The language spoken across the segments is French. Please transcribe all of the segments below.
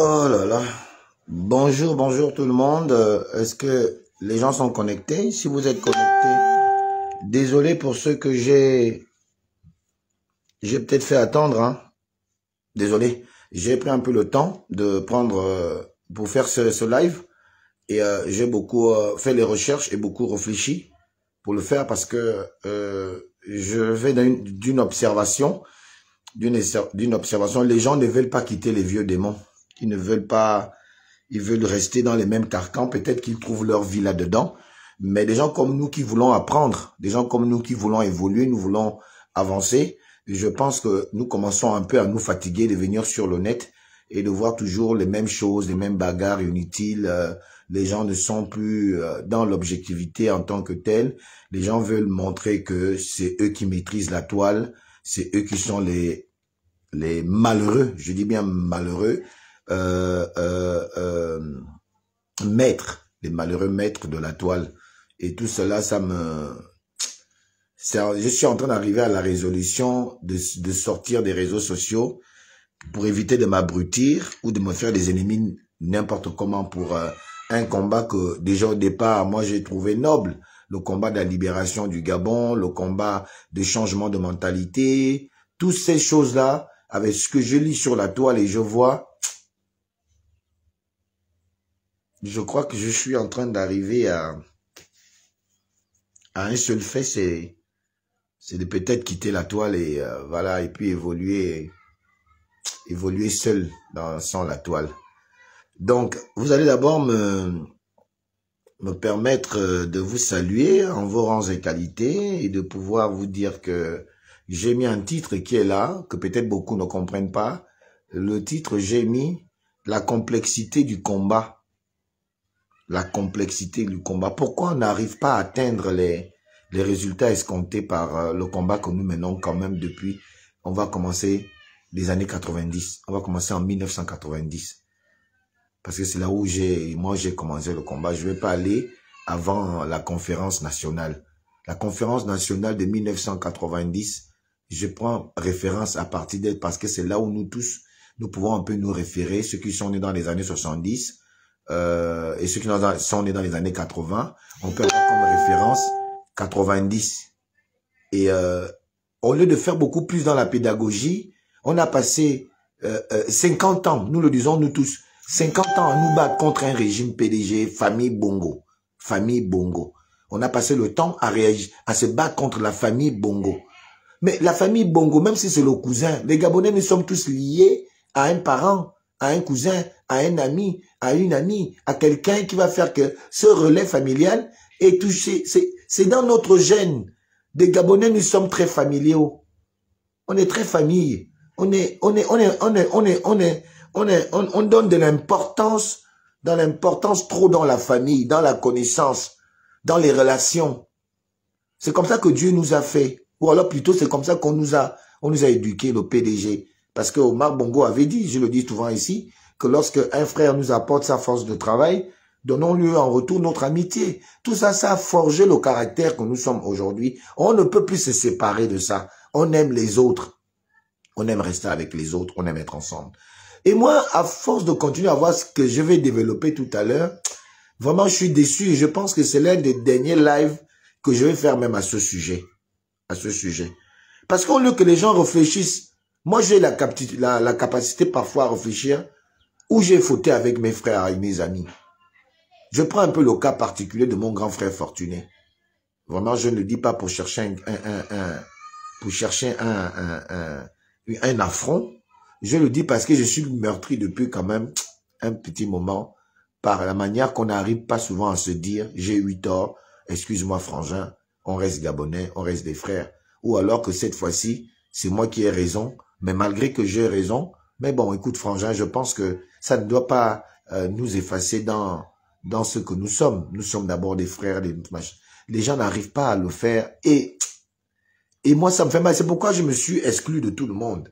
Oh là là. Bonjour, bonjour tout le monde. Est-ce que les gens sont connectés? Si vous êtes connectés, désolé pour ceux que j'ai peut-être fait attendre, hein. Désolé. J'ai pris un peu le temps de prendre pour faire ce live et j'ai beaucoup fait les recherches et beaucoup réfléchi pour le faire parce que je vais d'une observation, d'une observation. Les gens ne veulent pas quitter les vieux démons. Ils ne veulent pas. Ils veulent rester dans les mêmes carcans. Peut-être qu'ils trouvent leur vie là-dedans. Mais des gens comme nous qui voulons apprendre, des gens comme nous qui voulons évoluer, nous voulons avancer, je pense que nous commençons un peu à nous fatiguer de venir sur le net et de voir toujours les mêmes choses, les mêmes bagarres inutiles. Les gens ne sont plus dans l'objectivité en tant que telle. Les gens veulent montrer que c'est eux qui maîtrisent la toile. C'est eux qui sont les malheureux, je dis bien malheureux, maîtres, les malheureux maîtres de la toile. Et tout cela, je suis en train d'arriver à la résolution de sortir des réseaux sociaux pour éviter de m'abrutir ou de me faire des ennemis n'importe comment pour un combat que déjà au départ, moi j'ai trouvé noble. Le combat de la libération du Gabon, le combat de changement de mentalité, toutes ces choses-là, avec ce que je lis sur la toile et je vois, je crois que je suis en train d'arriver à un seul fait, c'est de peut-être quitter la toile et voilà, et puis évoluer seul sans la toile. Donc, vous allez d'abord me permettre de vous saluer en vos rangs et qualités et de pouvoir vous dire que j'ai mis un titre qui est là, que peut-être beaucoup ne comprennent pas. Le titre, j'ai mis la complexité du combat. La complexité du combat. Pourquoi on n'arrive pas à atteindre les résultats escomptés par le combat que nous menons quand même depuis, on va commencer les années 90. On va commencer en 1990. Parce que c'est là où moi j'ai commencé le combat. Je ne vais pas aller avant la conférence nationale. La conférence nationale de 1990, je prends référence à partir d'elle parce que c'est là où nous tous, nous pouvons un peu nous référer, ceux qui sont nés dans les années 70 et ceux qui sont nés dans les années 80, on peut avoir comme référence 90. Et au lieu de faire beaucoup plus dans la pédagogie, on a passé 50 ans, nous le disons nous tous, 50 ans à nous battre contre un régime PDG, famille Bongo. Famille Bongo. On a passé le temps à se battre contre la famille Bongo. Mais la famille Bongo, même si c'est le cousin, les Gabonais, nous sommes tous liés à un parent, à un cousin, à un ami, à une amie, à quelqu'un qui va faire que ce relais familial est touché. C'est dans notre gène. Des Gabonais, nous sommes très familiaux. On est très famille. On donne de l'importance, trop dans la famille, dans la connaissance, dans les relations. C'est comme ça que Dieu nous a fait. Ou alors plutôt c'est comme ça qu'on nous a éduqués, le PDG. Parce que Omar Bongo avait dit, je le dis souvent ici, que lorsque un frère nous apporte sa force de travail, donnons-lui en retour notre amitié. Tout ça, ça a forgé le caractère que nous sommes aujourd'hui. On ne peut plus se séparer de ça. On aime les autres. On aime rester avec les autres. On aime être ensemble. Et moi, à force de continuer à voir ce que je vais développer tout à l'heure, vraiment, je suis déçu et je pense que c'est l'un des derniers lives que je vais faire même à ce sujet. Parce qu'au lieu que les gens réfléchissent, moi j'ai la capacité parfois à réfléchir où j'ai fauté avec mes frères et mes amis. Je prends un peu le cas particulier de mon grand frère Fortuné. Vraiment, je ne le dis pas pour chercher un affront. Je le dis parce que je suis meurtri depuis quand même un petit moment par la manière qu'on n'arrive pas souvent à se dire « j'ai eu tort, excuse-moi frangin, on reste Gabonais, on reste des frères ». Ou alors que cette fois-ci, c'est moi qui ai raison, mais malgré que j'ai raison, mais bon, écoute frangin, je pense que ça ne doit pas nous effacer dans ce que nous sommes. Nous sommes d'abord des frères, les gens n'arrivent pas à le faire et moi ça me fait mal. C'est pourquoi je me suis exclu de tout le monde.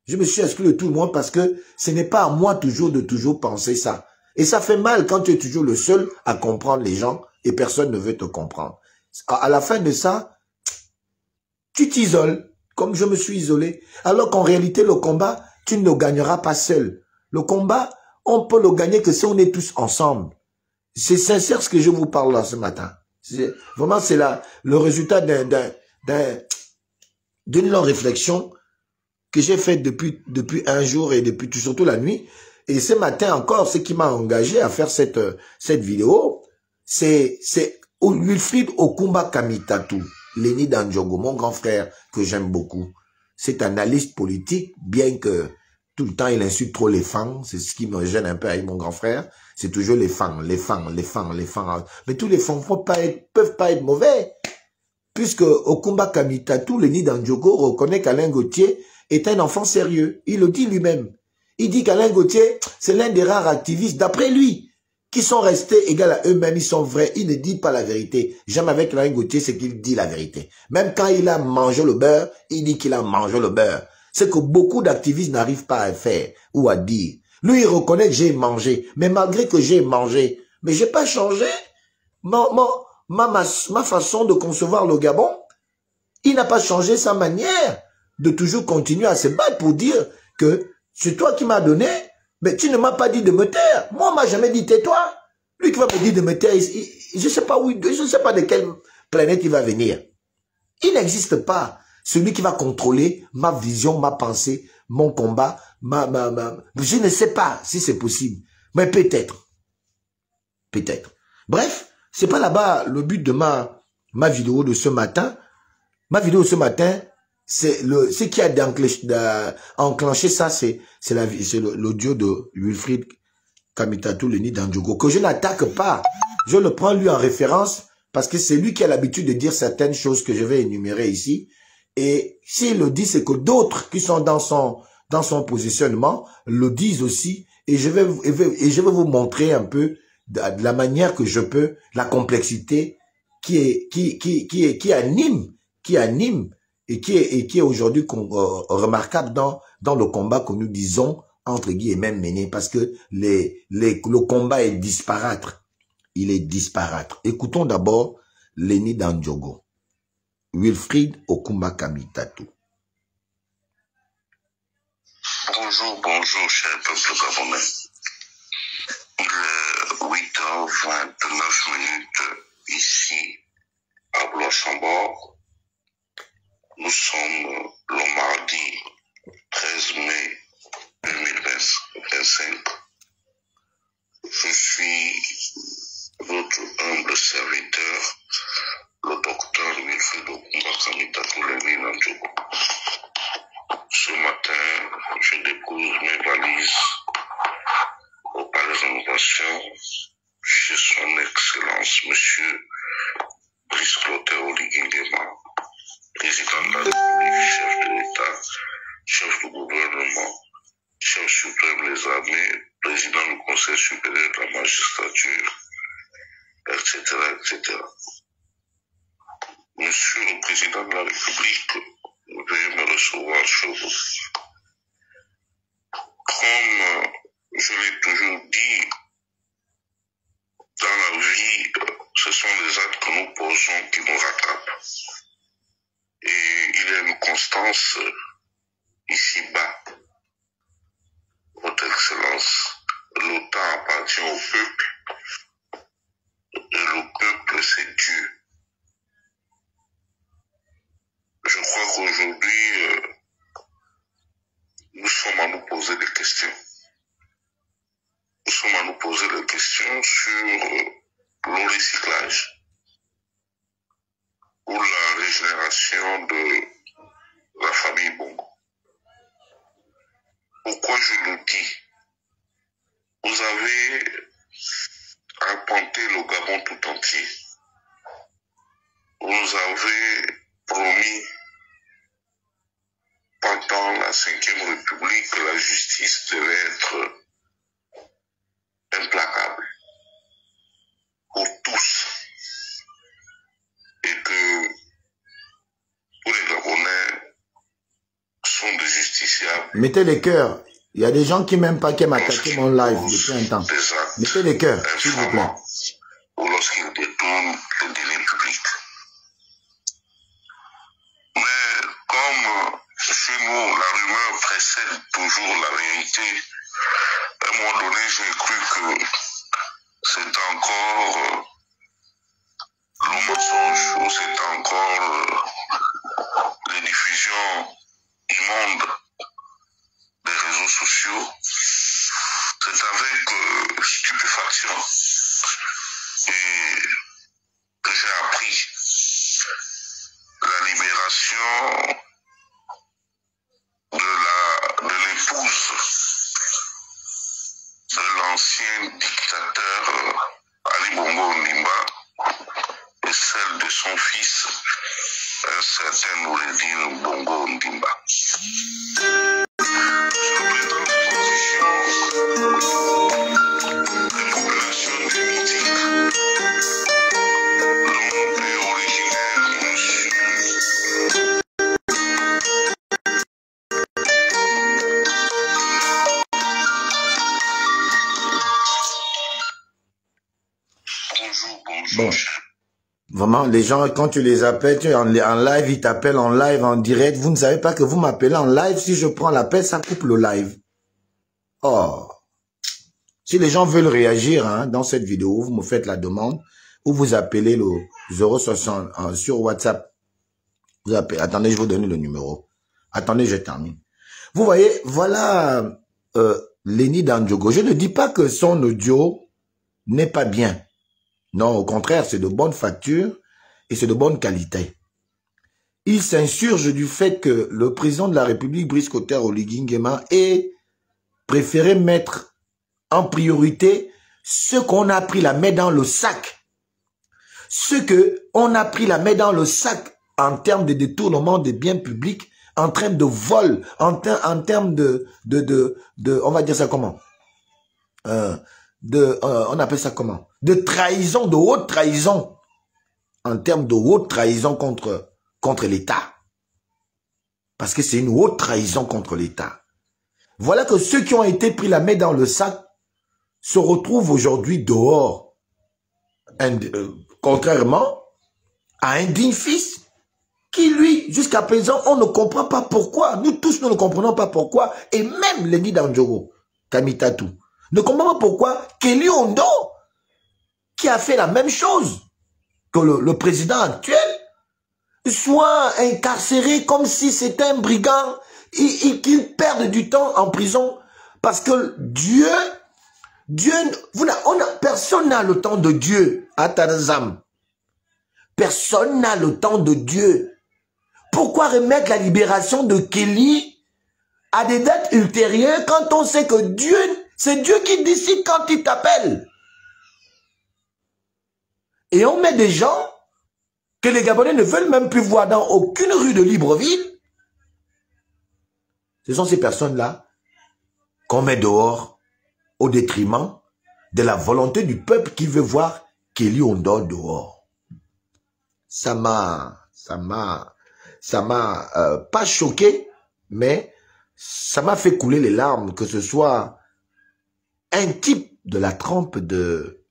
Je me suis exclu de tout le monde parce que ce n'est pas à moi de toujours penser ça. Et ça fait mal quand tu es toujours le seul à comprendre les gens et personne ne veut te comprendre. À la fin de ça, tu t'isoles, comme je me suis isolé. Alors qu'en réalité, le combat, tu ne le gagneras pas seul. Le combat, On peut le gagner que si on est tous ensemble. C'est sincère ce que je vous parle là ce matin. Vraiment, c'est le résultat d'une longue réflexion que j'ai faite depuis un jour et depuis surtout la nuit. Et ce matin encore, ce qui m'a engagé à faire cette vidéo, c'est Wilfried Okumba Kamitatu, Lenny Danjogo, mon grand frère que j'aime beaucoup. C'est un analyste politique, bien que tout le temps il insulte trop les fans, c'est ce qui me gêne un peu avec mon grand frère. C'est toujours les fans. Mais tous les fans peuvent pas être mauvais. Puisque Okumba Kamitatu, Lenny Danjogo, reconnaît qu'Alain Gauthier est un enfant sérieux. Il le dit lui-même. Il dit qu'Alain Gauthier, c'est l'un des rares activistes, d'après lui, qui sont restés égaux à eux-mêmes, ils sont vrais, ils ne disent pas la vérité. J'aime avec Alain Gauthier, c'est qu'il dit la vérité. Même quand il a mangé le beurre, il dit qu'il a mangé le beurre. C'est que beaucoup d'activistes n'arrivent pas à faire ou à dire. Lui, il reconnaît que j'ai mangé, mais malgré que j'ai mangé, mais j'ai pas changé ma façon de concevoir le Gabon. Il n'a pas changé sa manière de toujours continuer à se battre pour dire que c'est toi qui m'as donné, mais tu ne m'as pas dit de me taire. Moi, on m'a jamais dit tais-toi. Lui qui va me dire de me taire, je sais pas où, je sais pas de quelle planète il va venir. Il n'existe pas celui qui va contrôler ma vision, ma pensée, mon combat, je ne sais pas si c'est possible, mais peut-être. Peut-être. Bref, c'est pas là-bas le but de ma vidéo de ce matin. Ma vidéo de ce matin, ce qui a enclenché ça, c'est l'audio de Wilfried Kamitatu, Lenny Danjogo, que je n'attaque pas. Je le prends lui en référence parce que c'est lui qui a l'habitude de dire certaines choses que je vais énumérer ici. Et s'il le dit, c'est que d'autres qui sont dans son positionnement le disent aussi. Et je vais vous montrer un peu de la manière que je peux, la complexité qui anime et qui est aujourd'hui remarquable dans le combat que nous disons entre guillemets mené, parce que le combat est disparate. Il est disparate. Écoutons d'abord Lenny Danjogo, Wilfried Okumba Kamitatu. Bonjour, cher peuple gabonais. Il est 8h29 ici à Blois-Chambord. Nous sommes le mardi 13 mai 2025. Je suis votre humble serviteur, le docteur Wilfried Okumba Kamitatu Lenny Danjogo. Ce matin, je dépose mes valises au palais de rénovation chez son Excellence, Monsieur Brice Clotaire Oligui Nguema, président de la République, chef de l'État, chef du gouvernement, chef suprême des armées, président du Conseil supérieur de la magistrature, etc., etc. Monsieur le président de la République, veuillez me recevoir chez vous. Comme je l'ai toujours dit, dans la vie, ce sont les actes que nous posons qui nous rattrapent. Et il y a une constance ici-bas. Votre Excellence, le temps appartient au peuple, et le peuple, c'est Dieu. Je crois qu'aujourd'hui, nous sommes à nous poser des questions. Nous sommes à nous poser des questions sur le recyclage ou la régénération de la famille Bongo. Pourquoi je le dis? Vous avez arpenté le Gabon tout entier. Vous nous avez promis pendant la Ve République que la justice devait être implacable pour tous et que tous les Gabonais sont des justiciables. Mettez les cœurs. Il y a des gens qui m'aiment pas, qui m'attaquent mon live depuis un temps. Mettez les cœurs, s'il vous plaît. Ou lorsqu'ils détournent le délai public. Mais comme chez nous, la rumeur précède toujours la vérité, à un moment donné, j'ai cru que c'était encore le mensonge, ou c'était encore les diffusions immondes des réseaux sociaux. C'est avec stupéfaction et que j'ai appris la libération de l'épouse de l'ancien dictateur Ali Bongo Ondimba et celle de son fils, un certain Noureddine Bongo Ondimba. Je prétends position des populations du Mythique, dont est originaire monsieur Bon, vraiment, les gens, quand tu les appelles, en live, ils t'appellent en live, en direct. Vous ne savez pas que vous m'appelez en live. Si je prends l'appel, ça coupe le live. Oh. Si les gens veulent réagir dans cette vidéo, vous me faites la demande ou vous appelez le 060 sur WhatsApp. Vous appelez. Attendez, je vais vous donner le numéro. Attendez, je termine. Vous voyez, voilà Lenny Dandjogo. Je ne dis pas que son audio n'est pas bien. Non, au contraire, c'est de bonne facture et c'est de bonne qualité. Il s'insurge du fait que le président de la République, Brice Clotaire Oligui Nguema, ait préféré mettre en priorité ce qu'on a pris la main dans le sac. Ce qu'on a pris la main dans le sac en termes de détournement des biens publics, en termes de vol, en termes de on va dire ça comment? On appelle ça comment? De trahison, de haute trahison, en termes de haute trahison contre l'État. Parce que c'est une haute trahison contre l'État. Voilà que ceux qui ont été pris la main dans le sac se retrouvent aujourd'hui dehors. Contrairement à un digne fils qui, lui, jusqu'à présent, on ne comprend pas pourquoi. Nous tous, nous ne comprenons pas pourquoi. Et même Lenny Dandjogo, Kamitatou, ne comprend pas pourquoi Kelly Ondo, qui a fait la même chose que le président actuel, soit incarcéré comme si c'était un brigand et qu'il perde du temps en prison parce que personne n'a le temps de Dieu à Tanzam. Personne n'a le temps de Dieu. Pourquoi remettre la libération de Kelly à des dates ultérieures quand on sait que Dieu, c'est Dieu qui décide quand il t'appelle? Et on met des gens que les Gabonais ne veulent même plus voir dans aucune rue de Libreville. Ce sont ces personnes-là qu'on met dehors au détriment de la volonté du peuple qui veut voir Kelly Ondo dehors. Ça m'a pas choqué, mais ça m'a fait couler les larmes que ce soit un type de la trempe de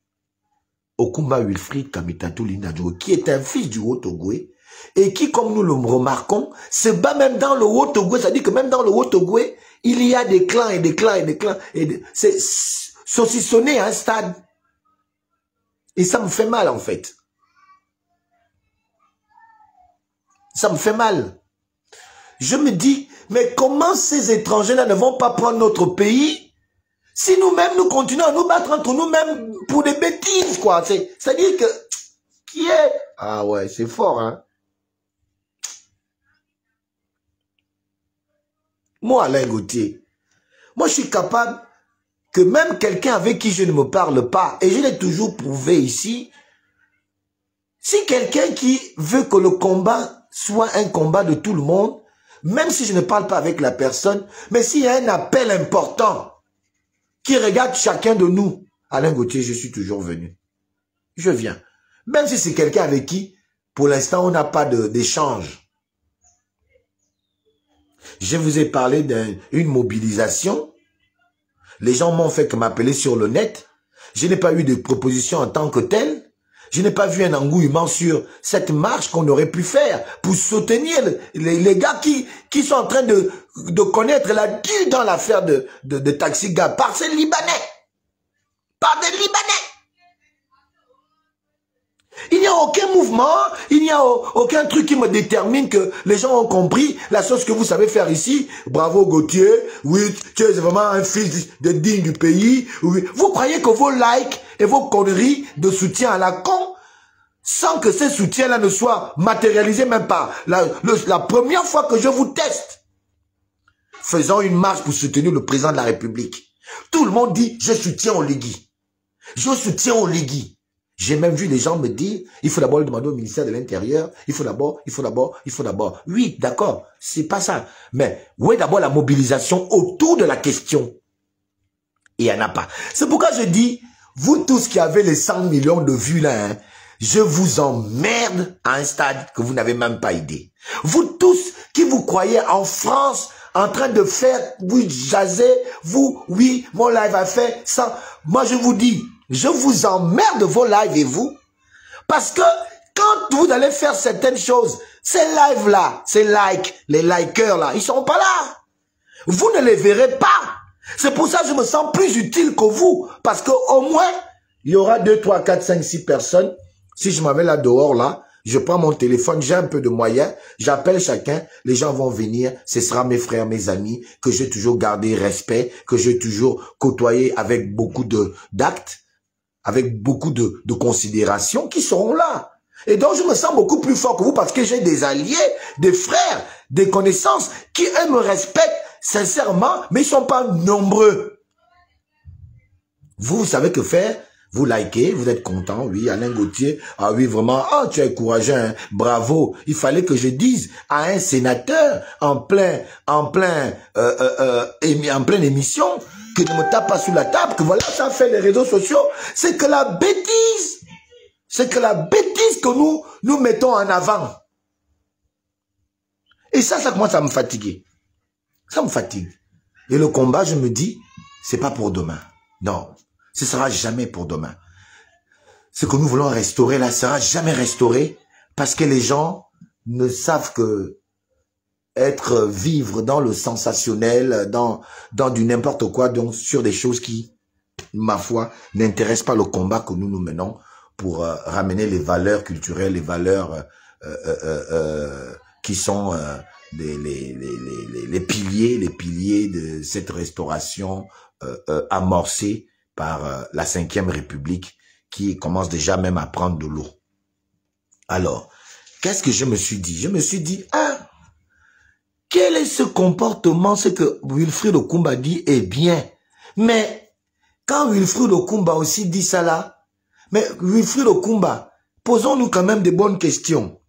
Okumba Wilfried Kamitatou Dandjogo, qui est un fils du Haut-Ogooué, et qui, comme nous le remarquons, se bat même dans le Haut-Ogooué. C'est-à-dire que même dans le Haut-Ogooué, il y a des clans et des clans et des clans. C'est saucissonné à un stade. Et ça me fait mal, en fait. Ça me fait mal. Je me dis, mais comment ces étrangers-là ne vont pas prendre notre pays si nous-mêmes, nous continuons à nous battre entre nous-mêmes pour des bêtises, quoi. C'est-à-dire que, qui est... Ah ouais, c'est fort, hein. Moi, Alain Gauthier, moi, je suis capable que même quelqu'un avec qui je ne me parle pas, et je l'ai toujours prouvé ici, si quelqu'un qui veut que le combat soit un combat de tout le monde, même si je ne parle pas avec la personne, mais s'il y a un appel important qui regarde chacun de nous, Alain Gauthier, je suis toujours venu. Je viens. Même si c'est quelqu'un avec qui, pour l'instant, on n'a pas d'échange. Je vous ai parlé d'une mobilisation. Les gens m'ont fait que m'appeler sur le net. Je n'ai pas eu de proposition en tant que telle. Je n'ai pas vu un engouement sur cette marche qu'on aurait pu faire pour soutenir les gars qui qui sont en train de connaître la deal dans l'affaire de Taxi Gab par ces Libanais. Par des Libanais. Il n'y a aucun mouvement, il n'y a aucun truc qui me détermine que les gens ont compris la chose que vous savez faire ici. Bravo Gauthier, oui, tu es vraiment un fils de digne du pays. Oui. Vous croyez que vos likes et vos conneries de soutien à la con, sans que ces soutiens-là ne soient matérialisés même pas. La première fois que je vous teste, faisant une marche pour soutenir le président de la République, tout le monde dit, je soutiens Oligui. Je soutiens Oligui. J'ai même vu les gens me dire, il faut d'abord le demander au ministère de l'Intérieur, il faut d'abord. Oui, d'accord, c'est pas ça. Mais où est d'abord la mobilisation autour de la question? Il n'y en a pas. C'est pourquoi je dis, vous tous qui avez les 100 millions de vues là, hein, je vous emmerde à un stade que vous n'avez même pas idée. Vous tous qui vous croyez en France, en train de faire, vous jaser, vous, oui, mon live a fait ça. Moi je vous dis, je vous emmerde vos lives et vous. Parce que quand vous allez faire certaines choses, ces lives-là, ces likes, les likers là, ils ne seront pas là. Vous ne les verrez pas. C'est pour ça que je me sens plus utile que vous. Parce qu'au moins, il y aura 2, 3, 4, 5, 6 personnes. Si je m'avais là dehors là, je prends mon téléphone, j'ai un peu de moyens, j'appelle chacun, les gens vont venir, ce sera mes frères, mes amis, que j'ai toujours gardé respect, que j'ai toujours côtoyé avec beaucoup d'actes, avec beaucoup de considération qui seront là. Et donc, je me sens beaucoup plus fort que vous parce que j'ai des alliés, des frères, des connaissances qui, eux, me respectent sincèrement, mais ils ne sont pas nombreux. Vous savez que faire? Vous likez, vous êtes content, oui, Alain Gauthier, ah oui, vraiment, ah, tu es courageux, hein, bravo. Il fallait que je dise à un sénateur en pleine émission, que ne me tape pas sous la table, que voilà, ça fait les réseaux sociaux. C'est que la bêtise que nous mettons en avant. Et ça commence à me fatiguer. Ça me fatigue. Et le combat, je me dis, c'est pas pour demain. Non, ce sera jamais pour demain. Ce que nous voulons restaurer là, sera jamais restauré parce que les gens ne savent que vivre dans le sensationnel, dans du n'importe quoi, donc sur des choses qui, ma foi, n'intéressent pas le combat que nous menons pour ramener les valeurs culturelles, les valeurs qui sont les piliers de cette restauration amorcée par la 5e République qui commence déjà même à prendre de l'eau. Alors, qu'est-ce que je me suis dit? Je me suis dit, ah, quel est ce comportement? Ce que Wilfried Okoumba dit est bien. Mais quand Wilfried Okoumba aussi dit ça là, mais Wilfried Okoumba, posons-nous quand même des bonnes questions.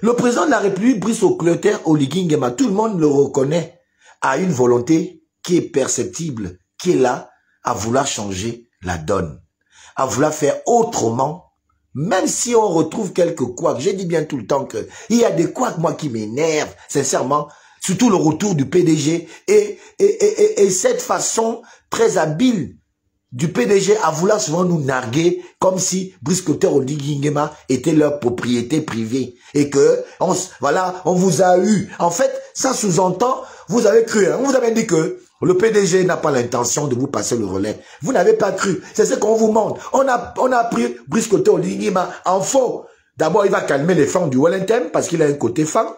Le président de la République, Brice Clotaire Oligui Nguema, tout le monde le reconnaît, a une volonté qui est perceptible, qui est là, à vouloir changer la donne, à vouloir faire autrement, même si on retrouve quelques couacs. J'ai dit bien tout le temps que il y a des couacs, moi, qui m'énervent, sincèrement, surtout le retour du PDG et cette façon très habile du PDG à vouloir souvent nous narguer comme si Brice Clotaire Oligui Nguema était leur propriété privée et que, voilà, on vous a eu. En fait, ça sous-entend, vous avez cru, hein, on vous avait dit que le PDG n'a pas l'intention de vous passer le relais. Vous n'avez pas cru. C'est ce qu'on vous montre. On a pris Brice Clotaire Oligui Nguema en faux. D'abord, il va calmer les femmes du Wellington parce qu'il a un côté femme.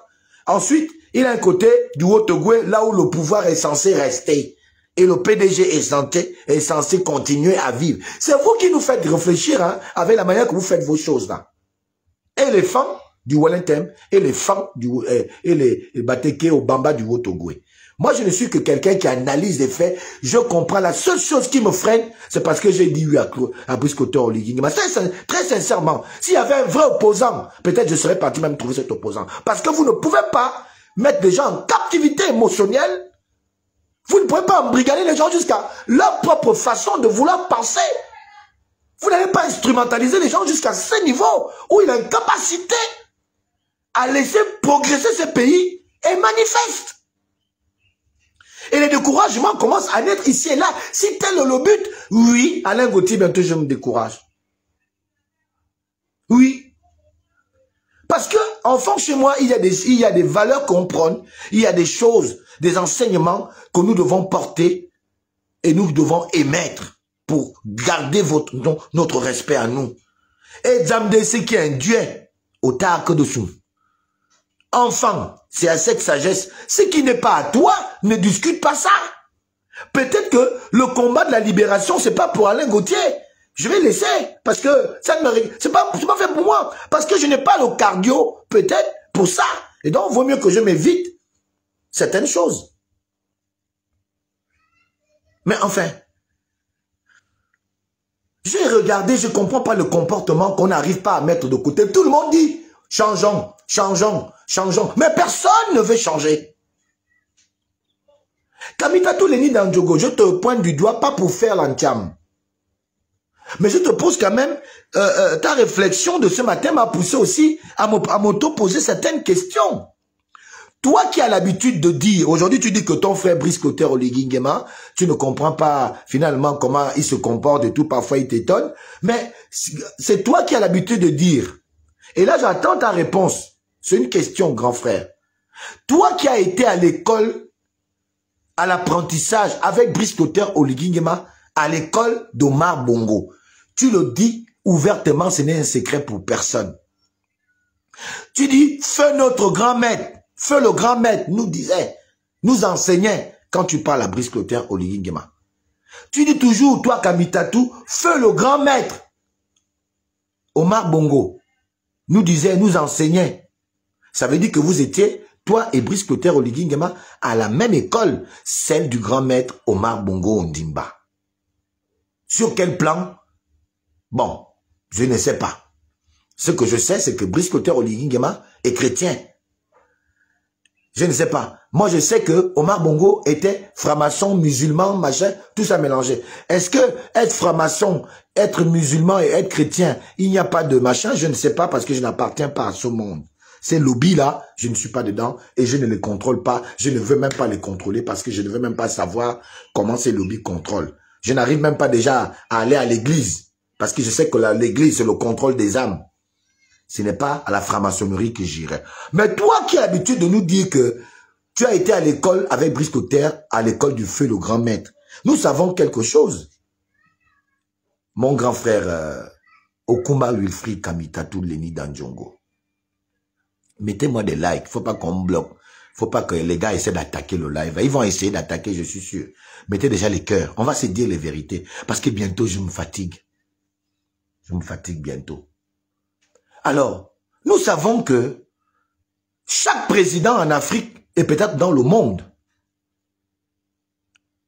Ensuite, il a un côté du Haut-Ogooué, là où le pouvoir est censé rester. Et le PDG est censé continuer à vivre. C'est vous qui nous faites réfléchir, hein, avec la manière que vous faites vos choses là. Et les femmes du Wellington, et les femmes et les Bateke au Bamba du Haut-Ogooué. Moi, je ne suis que quelqu'un qui analyse les faits. Je comprends. La seule chose qui me freine, c'est parce que j'ai dit oui à Brice Clotaire Oligui Nguema. Très sincèrement, s'il y avait un vrai opposant, peut-être je serais parti même trouver cet opposant. Parce que vous ne pouvez pas mettre des gens en captivité émotionnelle. Vous ne pouvez pas embrigader les gens jusqu'à leur propre façon de vouloir penser. Vous n'avez pas instrumentalisé les gens jusqu'à ce niveau où il a une capacité à laisser progresser ce pays et manifeste. Et les découragements commencent à naître ici et là. Si tel est le but, oui, Alain Gauthier, bientôt je me décourage. Oui. Parce que enfant, chez moi, il y a des valeurs qu'on prône, il y a des choses, des enseignements que nous devons porter et nous devons émettre pour garder notre respect à nous. Et Zamde, c'est qui est un Dieu, au tard que dessous. Enfant, c'est à cette sagesse. Ce qui n'est pas à toi, ne discute pas ça. Peut-être que le combat de la libération, c'est pas pour Alain Gauthier. Je vais laisser, parce que ça ne c'est pas fait pour moi. Parce que je n'ai pas le cardio, peut-être, pour ça. Et donc, il vaut mieux que je m'évite certaines choses. Mais enfin, j'ai regardé, je ne comprends pas le comportement qu'on n'arrive pas à mettre de côté. Tout le monde dit, changeons, changeons, changeons. Mais personne ne veut changer. Kamitatou Leni Dandjogo, je te pointe du doigt, pas pour faire l'entiame. Mais je te pose quand même, ta réflexion de ce matin m'a poussé aussi à m'auto-poser certaines questions. Toi qui as l'habitude de dire, aujourd'hui tu dis que ton frère Brice Clotaire Oligui Nguema, tu ne comprends pas finalement comment il se comporte et tout, parfois il t'étonne, mais c'est toi qui as l'habitude de dire. Et là j'attends ta réponse. C'est une question, grand frère. Toi qui as été à l'école, à l'apprentissage avec Brice Clotaire Oligui Nguema, à l'école d'Omar Bongo, tu le dis ouvertement, ce n'est un secret pour personne. Tu dis, feu notre grand maître, feu le grand maître nous disait, nous enseignait quand tu parles à Brice Clotaire Oligui Nguema. Tu dis toujours, toi Kamitatou, feu le grand maître. Omar Bongo nous disait, nous enseignait. Ça veut dire que vous étiez, toi et Brice Clotaire Oligui Nguema, à la même école, celle du grand maître Omar Bongo Ondimba. Sur quel plan? Bon, je ne sais pas. Ce que je sais, c'est que Brice Clotaire Oligui Nguema est chrétien. Je ne sais pas. Moi, je sais que Omar Bongo était franc-maçon, musulman, machin, tout ça mélangé. Est-ce que être franc-maçon, être musulman et être chrétien, il n'y a pas de machin? Je ne sais pas parce que je n'appartiens pas à ce monde. Ces lobbies-là, je ne suis pas dedans et je ne les contrôle pas. Je ne veux même pas les contrôler parce que je ne veux même pas savoir comment ces lobbies contrôlent. Je n'arrive même pas déjà à aller à l'église parce que je sais que l'église, c'est le contrôle des âmes. Ce n'est pas à la franc-maçonnerie que j'irai. Mais toi qui as l'habitude de nous dire que tu as été à l'école avec Brice Clotaire, à l'école du feu, le grand maître, nous savons quelque chose. Mon grand frère, Okuma Wilfried Kamitatou Leni Dandjogo, mettez-moi des likes, faut pas qu'on me bloque. Faut pas que les gars essaient d'attaquer le live. Ils vont essayer d'attaquer, je suis sûr. Mettez déjà les cœurs. On va se dire les vérités. Parce que bientôt, je me fatigue. Je me fatigue bientôt. Alors, nous savons que chaque président en Afrique, et peut-être dans le monde,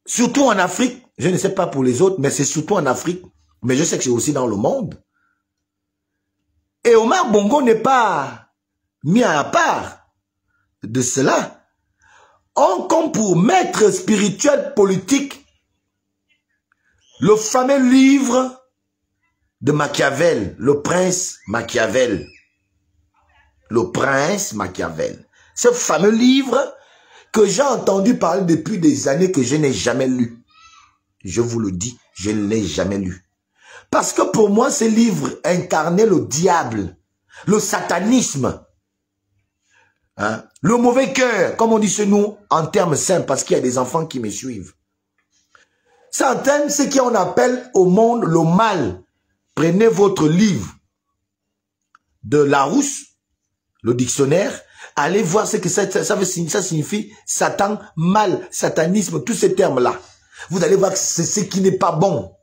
surtout en Afrique, je ne sais pas pour les autres, mais c'est surtout en Afrique, mais je sais que c'est aussi dans le monde. Et Omar Bongo n'est pas mis à part de cela. Comme pour maître spirituel politique, le fameux livre de Machiavel, le prince Machiavel. Le prince Machiavel. Ce fameux livre que j'ai entendu parler depuis des années que je n'ai jamais lu. Je vous le dis, je ne l'ai jamais lu. Parce que pour moi, ce livre incarnait le diable, le satanisme, hein, le mauvais cœur, comme on dit chez nous, en termes simples, parce qu'il y a des enfants qui me suivent. Certains, ce qu'on appelle au monde le mal. Prenez votre livre de Larousse, le dictionnaire, allez voir ce que ça signifie Satan, mal, satanisme, tous ces termes-là. Vous allez voir que c'est ce qui n'est pas bon.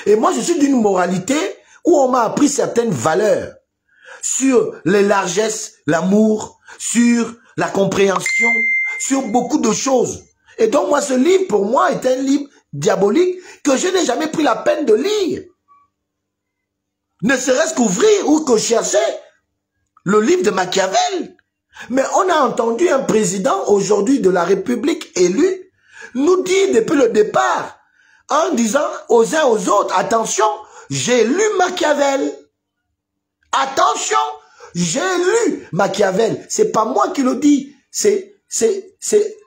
Et moi, je suis d'une moralité où on m'a appris certaines valeurs sur les largesses, l'amour, sur la compréhension, sur beaucoup de choses. Et donc, moi, ce livre, pour moi, est un livre diabolique que je n'ai jamais pris la peine de lire. Ne serait-ce qu'ouvrir ou que chercher le livre de Machiavel. Mais on a entendu un président aujourd'hui de la République élu nous dire depuis le départ, en disant aux uns aux autres, attention, j'ai lu Machiavel. Attention, j'ai lu Machiavel. C'est pas moi qui le dis, c'est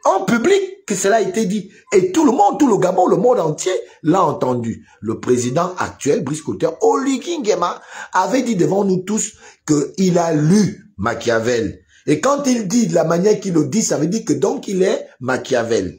en public que cela a été dit. Et tout le monde, tout le Gabon, le monde entier l'a entendu. Le président actuel, Brice Clotaire Oligui Nguema, avait dit devant nous tous qu'il a lu Machiavel. Et quand il dit de la manière qu'il le dit, ça veut dire que donc il est Machiavel.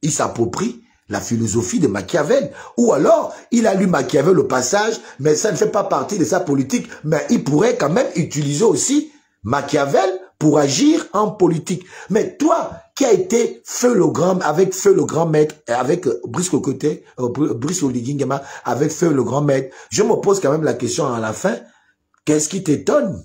Il s'approprie la philosophie de Machiavel. Ou alors, il a lu Machiavel au passage, mais ça ne fait pas partie de sa politique. Mais il pourrait quand même utiliser aussi Machiavel pour agir en politique. Mais toi, qui a été Feu le Grand, avec Feu le Grand Maître, avec Brice Cocoté, Brice Oligui, avec Feu le Grand Maître, je me pose quand même la question à la fin, qu'est-ce qui t'étonne?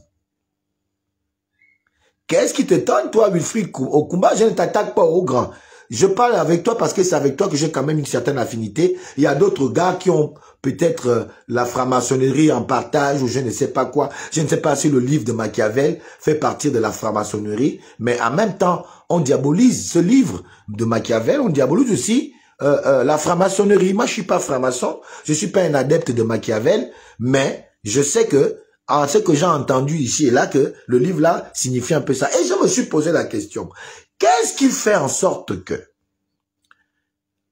Qu'est-ce qui t'étonne, toi, Wilfried Okumba? Je ne t'attaque pas au grand. Je parle avec toi parce que c'est avec toi que j'ai quand même une certaine affinité. Il y a d'autres gars qui ont peut-être la franc-maçonnerie en partage ou je ne sais pas quoi. Je ne sais pas si le livre de Machiavel fait partie de la franc-maçonnerie. Mais en même temps, on diabolise ce livre de Machiavel. On diabolise aussi la franc-maçonnerie. Moi, je suis pas franc-maçon. Je suis pas un adepte de Machiavel. Mais je sais que en ce que j'ai entendu ici et là, que le livre-là signifie un peu ça. Et je me suis posé la question, qu'est-ce qui fait en sorte que,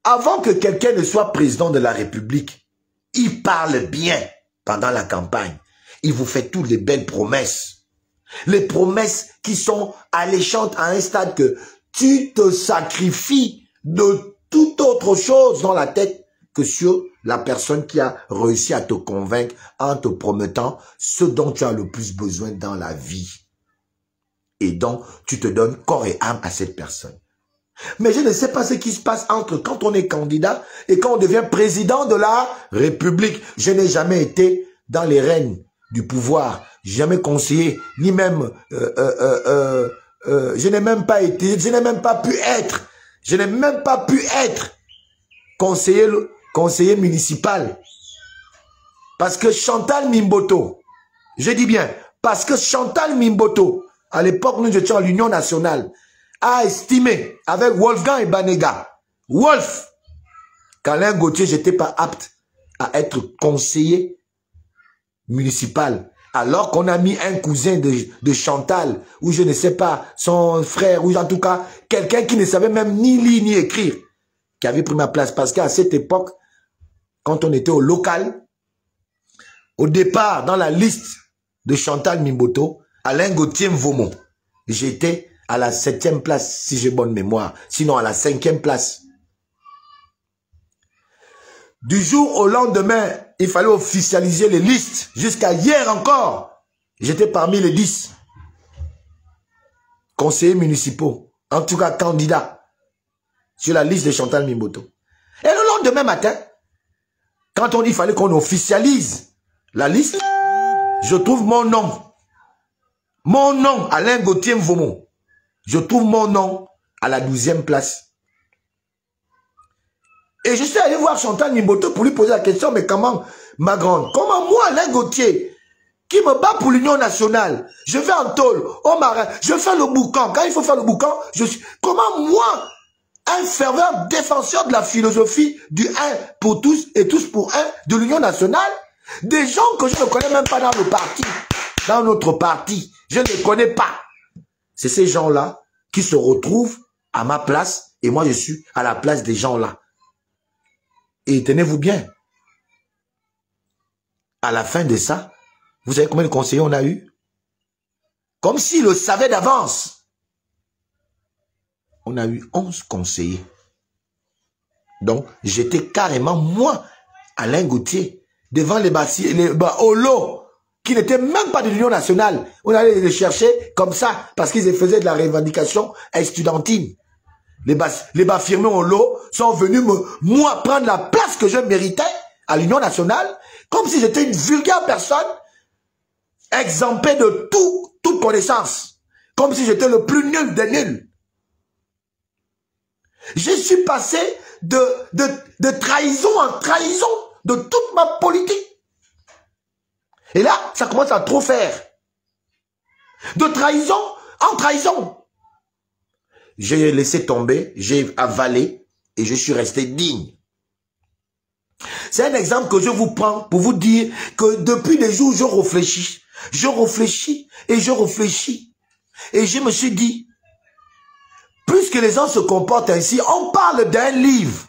avant que quelqu'un ne soit président de la République, il parle bien pendant la campagne. Il vous fait toutes les belles promesses. Les promesses qui sont alléchantes à un stade que tu te sacrifies de toute autre chose dans la tête que sur la personne qui a réussi à te convaincre en te promettant ce dont tu as le plus besoin dans la vie. Et donc, tu te donnes corps et âme à cette personne. Mais je ne sais pas ce qui se passe entre quand on est candidat et quand on devient président de la République. Je n'ai jamais été dans les règnes du pouvoir, jamais conseillé, ni même... je n'ai même pas été, je n'ai même pas pu être, conseiller municipal. Parce que Chantal Mimboto, je dis bien, parce que Chantal Mimboto, à l'époque nous étions à l'Union nationale, a estimé avec Wolfgang et Banega, Wolf, qu'Alain Gauthier, j'étais pas apte à être conseiller municipal. Alors qu'on a mis un cousin de Chantal, ou je ne sais pas, son frère, ou en tout cas, quelqu'un qui ne savait même ni lire ni écrire, qui avait pris ma place. Parce qu'à cette époque, quand on était au local, au départ, dans la liste de Chantal Mimboto, Alain Gauthier Mvomo, j'étais à la 7e place, si j'ai bonne mémoire, sinon à la 5e place. Du jour au lendemain, il fallait officialiser les listes. Jusqu'à hier encore, j'étais parmi les 10 conseillers municipaux, en tout cas candidats, sur la liste de Chantal Mimboto. Et le lendemain matin, quand on dit qu'il fallait qu'on officialise la liste, je trouve mon nom, Alain Gauthier Mvomo, je trouve mon nom à la 12e place. Et je suis allé voir Chantal Mimboto pour lui poser la question, mais comment, ma grande, comment moi, Alain Gauthier, qui me bat pour l'Union nationale, je vais en tôle, au marin, je fais le boucan, quand il faut faire le boucan, comment moi, un fervent défenseur de la philosophie du un pour tous et tous pour un de l'Union nationale, des gens que je ne connais même pas dans le parti, dans notre parti, je ne les connais pas. C'est ces gens-là qui se retrouvent à ma place et moi je suis à la place des gens-là. Et tenez-vous bien, à la fin de ça, vous savez combien de conseillers on a eu? Comme s'ils le savaient d'avance. On a eu 11 conseillers. Donc, j'étais carrément, moi, Alain Gauthier, devant les Holo, qui n'étaient même pas de l'Union nationale. On allait les chercher comme ça, parce qu'ils faisaient de la revendication estudiantine. Les Bafirmés Holo sont venus moi, prendre la place que je méritais à l'Union nationale, comme si j'étais une vulgaire personne, exemptée de toute connaissance. Comme si j'étais le plus nul des nuls. Je suis passé de trahison en trahison de toute ma politique. Et là, ça commence à trop faire. De trahison en trahison. J'ai laissé tomber, j'ai avalé et je suis resté digne. C'est un exemple que je vous prends pour vous dire que depuis des jours, je réfléchis et je réfléchis. Et je me suis dit, puisque les gens se comportent ainsi, on parle d'un livre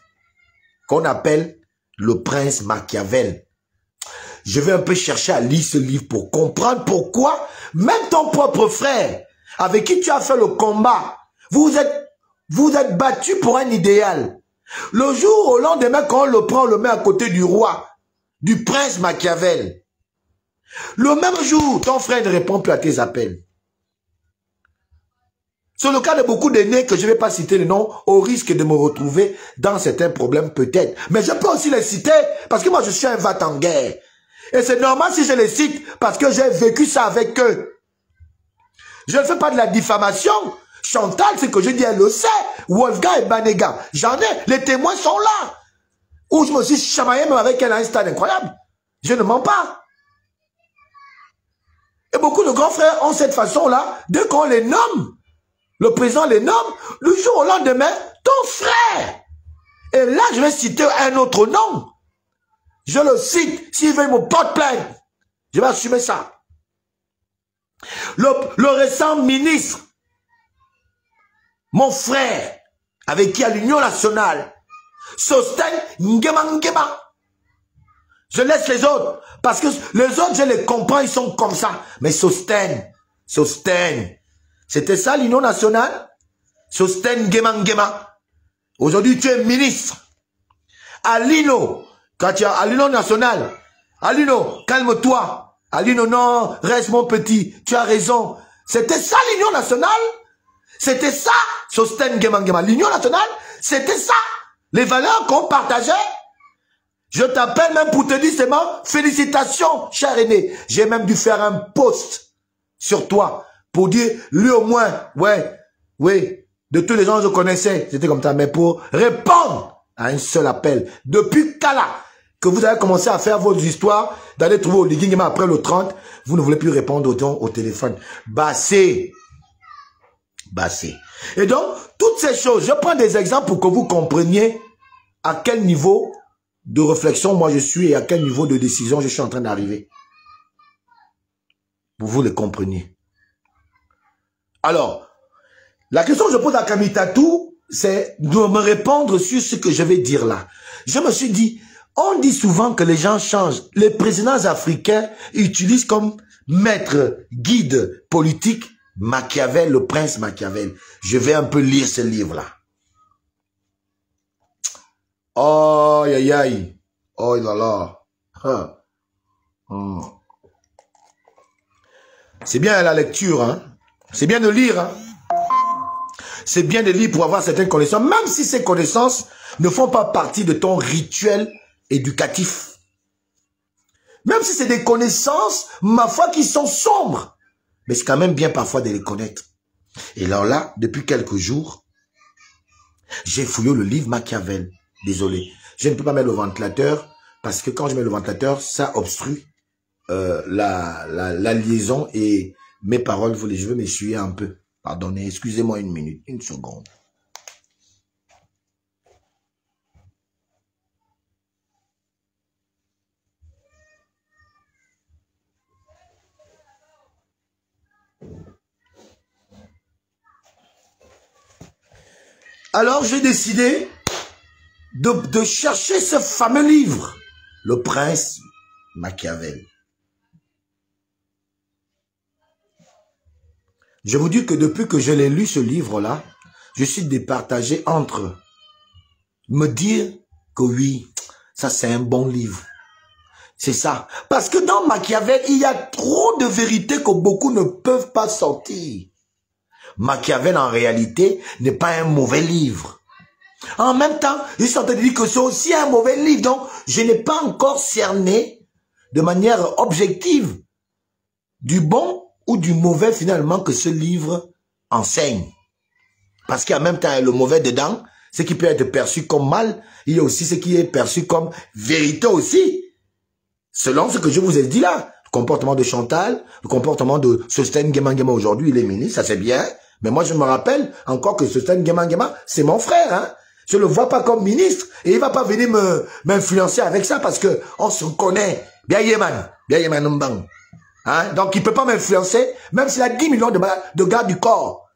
qu'on appelle Le Prince Machiavel. je vais un peu chercher à lire ce livre pour comprendre pourquoi même ton propre frère, avec qui tu as fait le combat, vous êtes battu pour un idéal. Le jour au lendemain, quand on le prend, on le met à côté du roi, du prince Machiavel. Le même jour, ton frère ne répond plus à tes appels. C'est le cas de beaucoup d'aînés que je ne vais pas citer le nom au risque de me retrouver dans certains problèmes peut-être. Mais je peux aussi les citer parce que moi je suis un va en guerre. Et c'est normal si je les cite parce que j'ai vécu ça avec eux. Je ne fais pas de la diffamation. Chantal, ce que je dis, elle le sait. Wolfgang et Banega, j'en ai. Les témoins sont là. Où je me suis chamaillé même avec elle à un stade incroyable. Je ne mens pas. Et beaucoup de grands frères ont cette façon-là, dès qu'on les nomme, le président les nomme, le jour au lendemain, ton frère. Et là, je vais citer un autre nom. Je le cite, s'il veut me porte plainte, je vais assumer ça. Le récent ministre, mon frère, avec qui à l'Union nationale, Sostène Ngema. Je laisse les autres, parce que les autres, je les comprends, ils sont comme ça. Mais Sostène, c'était ça l'Union nationale? Sostène Ngema. Aujourd'hui, tu es ministre. Alino, quand tu es à l'Union nationale, Alino, calme-toi. Alino, non, reste mon petit, tu as raison. C'était ça l'Union nationale? C'était ça, Sostène Ngema. L'Union nationale, c'était ça. Les valeurs qu'on partageait. Je t'appelle même pour te dire seulement, félicitations, cher aîné. J'ai même dû faire un post sur toi pour dire, lui au moins, ouais, de tous les gens que je connaissais, c'était comme ça, mais pour répondre à un seul appel. Depuis Kala, que vous avez commencé à faire vos histoires, d'aller trouver au Liguing après le 30, vous ne voulez plus répondre au téléphone. Bassé. Et donc, toutes ces choses, je prends des exemples pour que vous compreniez à quel niveau de réflexion moi je suis et à quel niveau de décision je suis en train d'arriver. Pour vous les compreniez. Alors, la question que je pose à Kamitatou, c'est de me répondre sur ce que je vais dire là. Je me suis dit, on dit souvent que les gens changent. Les présidents africains utilisent comme maître, guide politique Machiavel, le prince Machiavel. Je vais un peu lire ce livre-là. Oh, aïe, aïe. Oh là là. C'est bien la lecture, hein. C'est bien de lire, hein. C'est bien de lire pour avoir certaines connaissances, même si ces connaissances ne font pas partie de ton rituel éducatif. Même si c'est des connaissances, ma foi, qui sont sombres. Mais c'est quand même bien parfois de les connaître. Et là, depuis quelques jours, j'ai fouillé le livre Machiavel. Désolé, je ne peux pas mettre le ventilateur parce que quand je mets le ventilateur, ça obstrue la liaison et mes paroles. Je veux m'essuyer un peu. Pardonnez, excusez-moi une minute, une seconde. Alors, j'ai décidé de chercher ce fameux livre, Le Prince Machiavel. Je vous dis que depuis que je l'ai lu ce livre-là, je suis départagé entre me dire que oui, ça c'est un bon livre. C'est ça. Parce que dans Machiavel, il y a trop de vérités que beaucoup ne peuvent pas sortir. Machiavel, en réalité, n'est pas un mauvais livre. En même temps, je suis en train de dire que c'est aussi un mauvais livre. Donc, je n'ai pas encore cerné de manière objective du bon ou du mauvais finalement que ce livre enseigne. Parce qu'il y a en même temps le mauvais dedans, ce qui peut être perçu comme mal, il y a aussi ce qui est perçu comme vérité aussi. Selon ce que je vous ai dit là, le comportement de Chantal, le comportement de Sostène Ngema aujourd'hui, il est ministre, ça c'est bien. Mais moi je me rappelle encore que Sostène Ngema, c'est mon frère, hein. Je le vois pas comme ministre et il va pas venir m'influencer avec ça parce que on se connaît. Bien Yeman Mbang. Hein? Donc il peut pas m'influencer, même s'il a 10 millions de gardes du corps.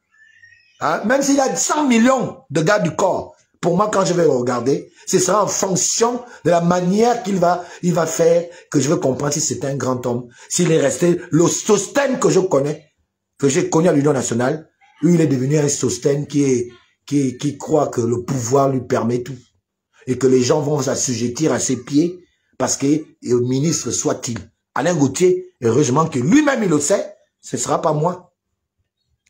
Hein? Même s'il a 100 millions de gardes du corps. Pour moi, quand je vais le regarder, ce sera en fonction de la manière qu'il va, il va faire que je vais comprendre si c'est un grand homme, s'il est resté le Sostène que je connais, que j'ai connu à l'Union nationale, où il est devenu un Sostène qui croit que le pouvoir lui permet tout et que les gens vont s'assujettir à ses pieds parce que le ministre soit-il. Alain Gauthier, heureusement que lui-même il le sait, ce ne sera pas moi.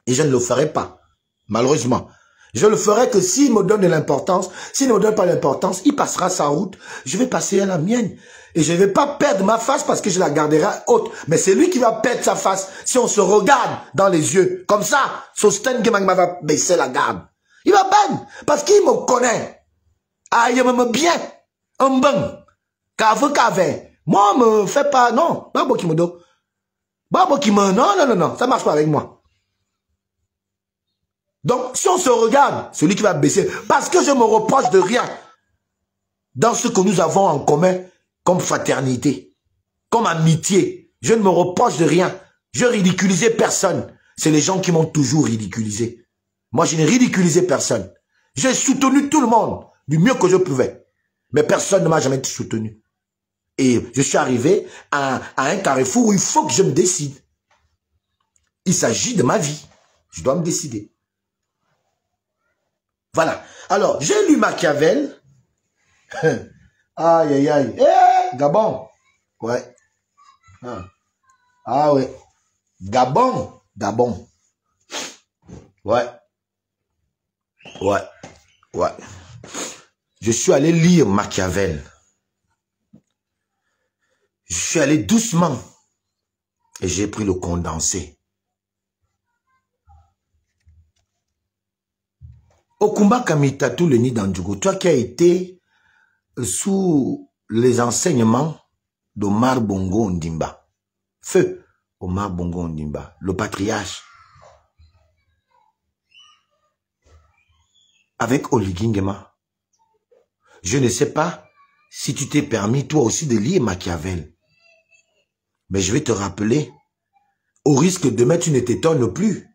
Et je ne le ferai pas, malheureusement. Je le ferai que s'il me donne de l'importance. S'il ne me donne pas l'importance, il passera sa route. Je vais passer à la mienne. Et je ne vais pas perdre ma face parce que je la garderai haute. Mais c'est lui qui va perdre sa face si on se regarde dans les yeux. Comme ça, Sosten Gemangma va baisser la garde. Il va peine parce qu'il me connaît. Ah, il m'aime bien. Un bon. Qu'avait. Moi, me fais pas, non. Babo qui me donne. Babo qui me, non. Ça marche pas avec moi. Donc, si on se regarde, celui qui va baisser, parce que je me reproche de rien dans ce que nous avons en commun comme fraternité, comme amitié. Je ne me reproche de rien. Je ridiculisais personne. C'est les gens qui m'ont toujours ridiculisé. Moi, je n'ai ridiculisé personne. J'ai soutenu tout le monde du mieux que je pouvais. Mais personne ne m'a jamais soutenu. Et je suis arrivé à un carrefour où il faut que je me décide. Il s'agit de ma vie. Je dois me décider. Voilà. Alors, j'ai lu Machiavel. Aïe, aïe, aïe. Eh, Gabon. Ouais. Ah ouais. Gabon. Gabon. Ouais. Ouais. Ouais. Je suis allé lire Machiavel. Je suis allé doucement. Et j'ai pris le condensé. Okumba Kamitatu Leni Dandjugo, toi qui as été sous les enseignements d'Omar Bongo Ondimba, feu Omar Bongo Ondimba, le patriarche, avec Oligingema, je ne sais pas si tu t'es permis toi aussi de lire Machiavel, mais je vais te rappeler, au risque de mettre tu ne t'étonnes plus,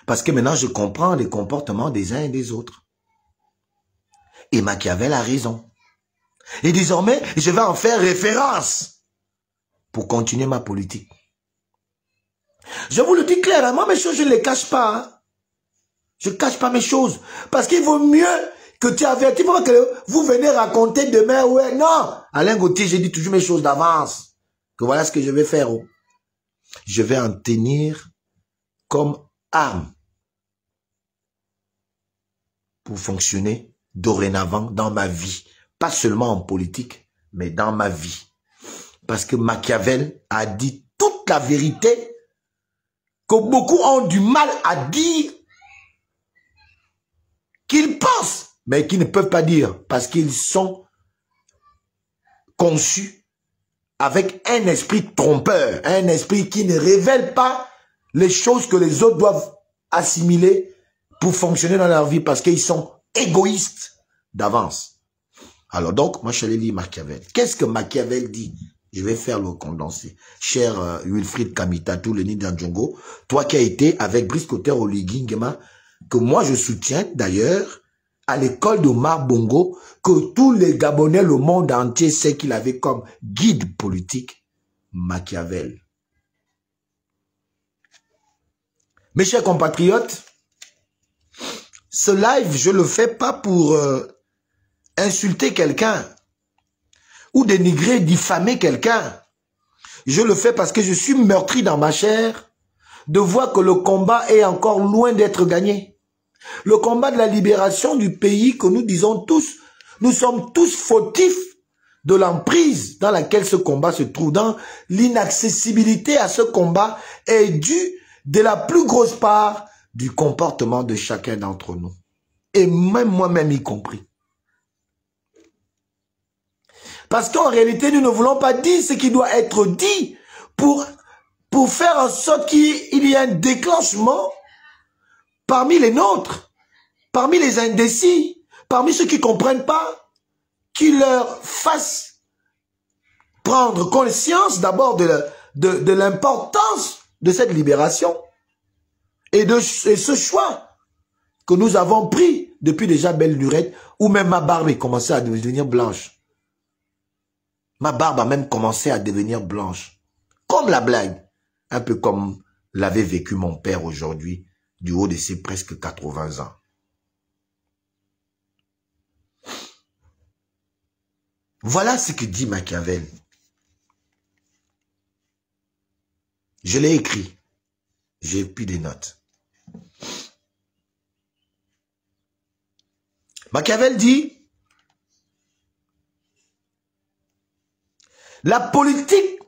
parce que maintenant, je comprends les comportements des uns et des autres. Et Machiavel a raison. Et désormais, je vais en faire référence pour continuer ma politique. Je vous le dis clairement, mes choses, je ne les cache pas. Hein. Je ne cache pas mes choses. Parce qu'il vaut mieux que tu avertis, que vous venez raconter demain, ouais, non. Alain Gauthier, j'ai dit toujours mes choses d'avance. Que voilà ce que je vais faire. Oh. Je vais en tenir comme arme pour fonctionner dorénavant dans ma vie. Pas seulement en politique, mais dans ma vie. Parce que Machiavel a dit toute la vérité que beaucoup ont du mal à dire, qu'ils pensent, mais qu'ils ne peuvent pas dire parce qu'ils sont conçus avec un esprit trompeur, un esprit qui ne révèle pas les choses que les autres doivent assimiler pour fonctionner dans leur vie parce qu'ils sont égoïstes d'avance. Alors donc, moi je suis allé lire Machiavel. Qu'est-ce que Machiavel dit? Je vais faire le condensé. Cher Wilfried Kamitatu, Leni Dandjongo, toi qui as été avec Brice Kotter Oligingema, que moi je soutiens d'ailleurs, à l'école d'Omar Bongo, que tous les Gabonais, le monde entier sait qu'il avait comme guide politique Machiavel. Mes chers compatriotes, ce live, je le fais pas pour insulter quelqu'un ou dénigrer, diffamer quelqu'un. Je le fais parce que je suis meurtri dans ma chair de voir que le combat est encore loin d'être gagné. Le combat de la libération du pays que nous disons tous, nous sommes tous fautifs de l'emprise dans laquelle ce combat se trouve, dans l'inaccessibilité à ce combat est due de la plus grosse part du comportement de chacun d'entre nous. Et même moi-même y compris. Parce qu'en réalité, nous ne voulons pas dire ce qui doit être dit pour faire en sorte qu'il y ait un déclenchement parmi les nôtres, parmi les indécis, parmi ceux qui ne comprennent pas, qui leur fasse prendre conscience d'abord de l'importance de cette libération et ce choix que nous avons pris depuis déjà belle lurette, ou même ma barbe est commencé à devenir blanche. Ma barbe a même commencé à devenir blanche. Comme la blague. Un peu comme l'avait vécu mon père aujourd'hui, du haut de ses presque 80 ans. Voilà ce que dit Machiavel. Je l'ai écrit. J'ai pris des notes. Machiavel dit, la politique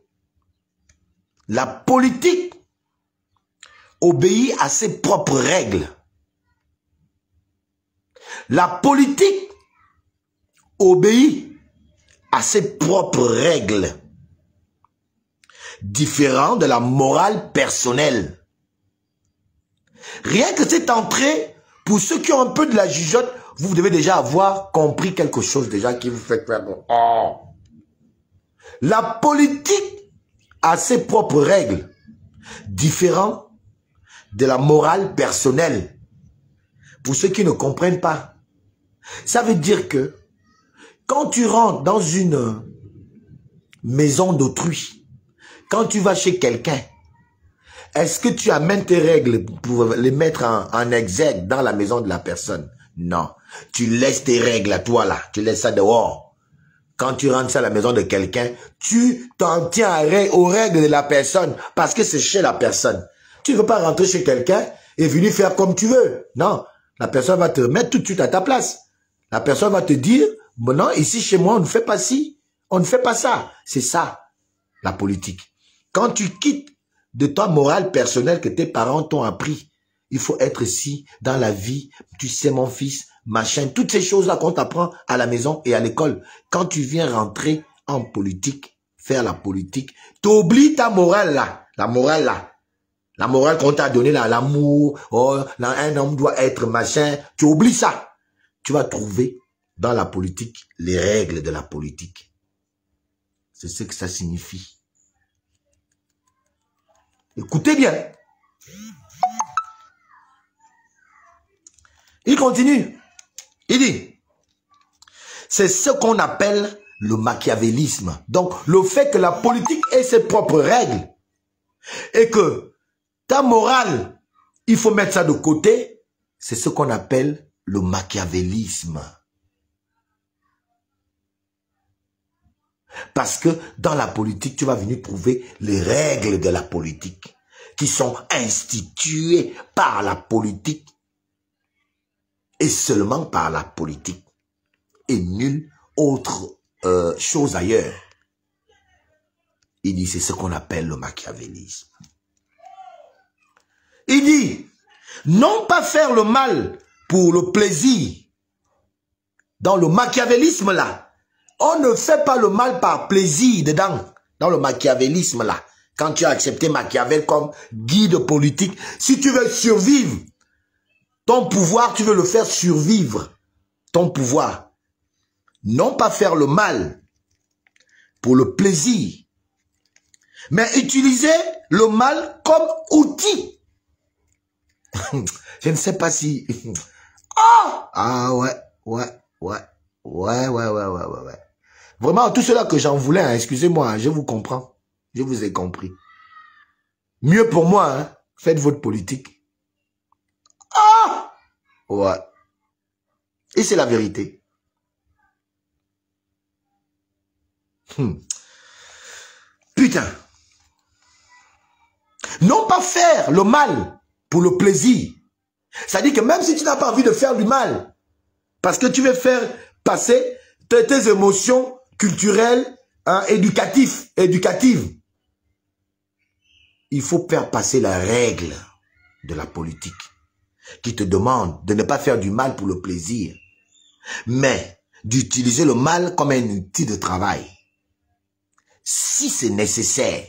obéit à ses propres règles. La politique obéit à ses propres règles, différentes de la morale personnelle. Rien que cette entrée, pour ceux qui ont un peu de la jugeote, vous devez déjà avoir compris quelque chose déjà qui vous fait faire oh. La politique a ses propres règles, différentes de la morale personnelle. Pour ceux qui ne comprennent pas, ça veut dire que quand tu rentres dans une maison d'autrui, quand tu vas chez quelqu'un, est-ce que tu amènes tes règles pour les mettre en exergue dans la maison de la personne? Non. Tu laisses tes règles à toi là. Tu laisses ça dehors. Quand tu rentres à la maison de quelqu'un, tu t'en tiens aux règles de la personne parce que c'est chez la personne. Tu ne veux pas rentrer chez quelqu'un et venir faire comme tu veux. Non. La personne va te mettre tout de suite à ta place. La personne va te dire, bon, non, ici chez moi, on ne fait pas ci, on ne fait pas ça. C'est ça, la politique. Quand tu quittes de ta morale personnelle que tes parents t'ont appris, il faut être ici, dans la vie, tu sais mon fils, machin, toutes ces choses-là qu'on t'apprend à la maison et à l'école. Quand tu viens rentrer en politique, faire la politique, tu oublies ta morale là, la morale là. La morale qu'on t'a donnée là, l'amour, oh, un homme doit être machin, tu oublies ça. Tu vas trouver dans la politique les règles de la politique. C'est ce que ça signifie. Écoutez bien. Il continue. Il dit, c'est ce qu'on appelle le machiavélisme. Donc, le fait que la politique ait ses propres règles et que ta morale, il faut mettre ça de côté, c'est ce qu'on appelle le machiavélisme. Parce que dans la politique, tu vas venir trouver les règles de la politique qui sont instituées par la politique et seulement par la politique et nulle autre chose ailleurs. Il dit, c'est ce qu'on appelle le machiavélisme. Il dit, non pas faire le mal pour le plaisir. Dans le machiavélisme là, on ne fait pas le mal par plaisir dedans. Dans le machiavélisme là, quand tu as accepté Machiavel comme guide politique, si tu veux survivre, ton pouvoir, tu veux le faire survivre. Ton pouvoir. Non pas faire le mal pour le plaisir, mais utiliser le mal comme outil. Je ne sais pas si... Ah ouais. Vraiment, tout cela que j'en voulais, hein, excusez-moi, hein, je vous comprends. Je vous ai compris. Mieux pour moi, hein, faites votre politique. Ouais. Et c'est la vérité. Putain. Non pas faire le mal pour le plaisir. C'est-à-dire que même si tu n'as pas envie de faire du mal, parce que tu veux faire passer tes émotions culturelles, hein, éducatives, il faut faire passer la règle de la politique qui te demande de ne pas faire du mal pour le plaisir, mais d'utiliser le mal comme un outil de travail. Si c'est nécessaire.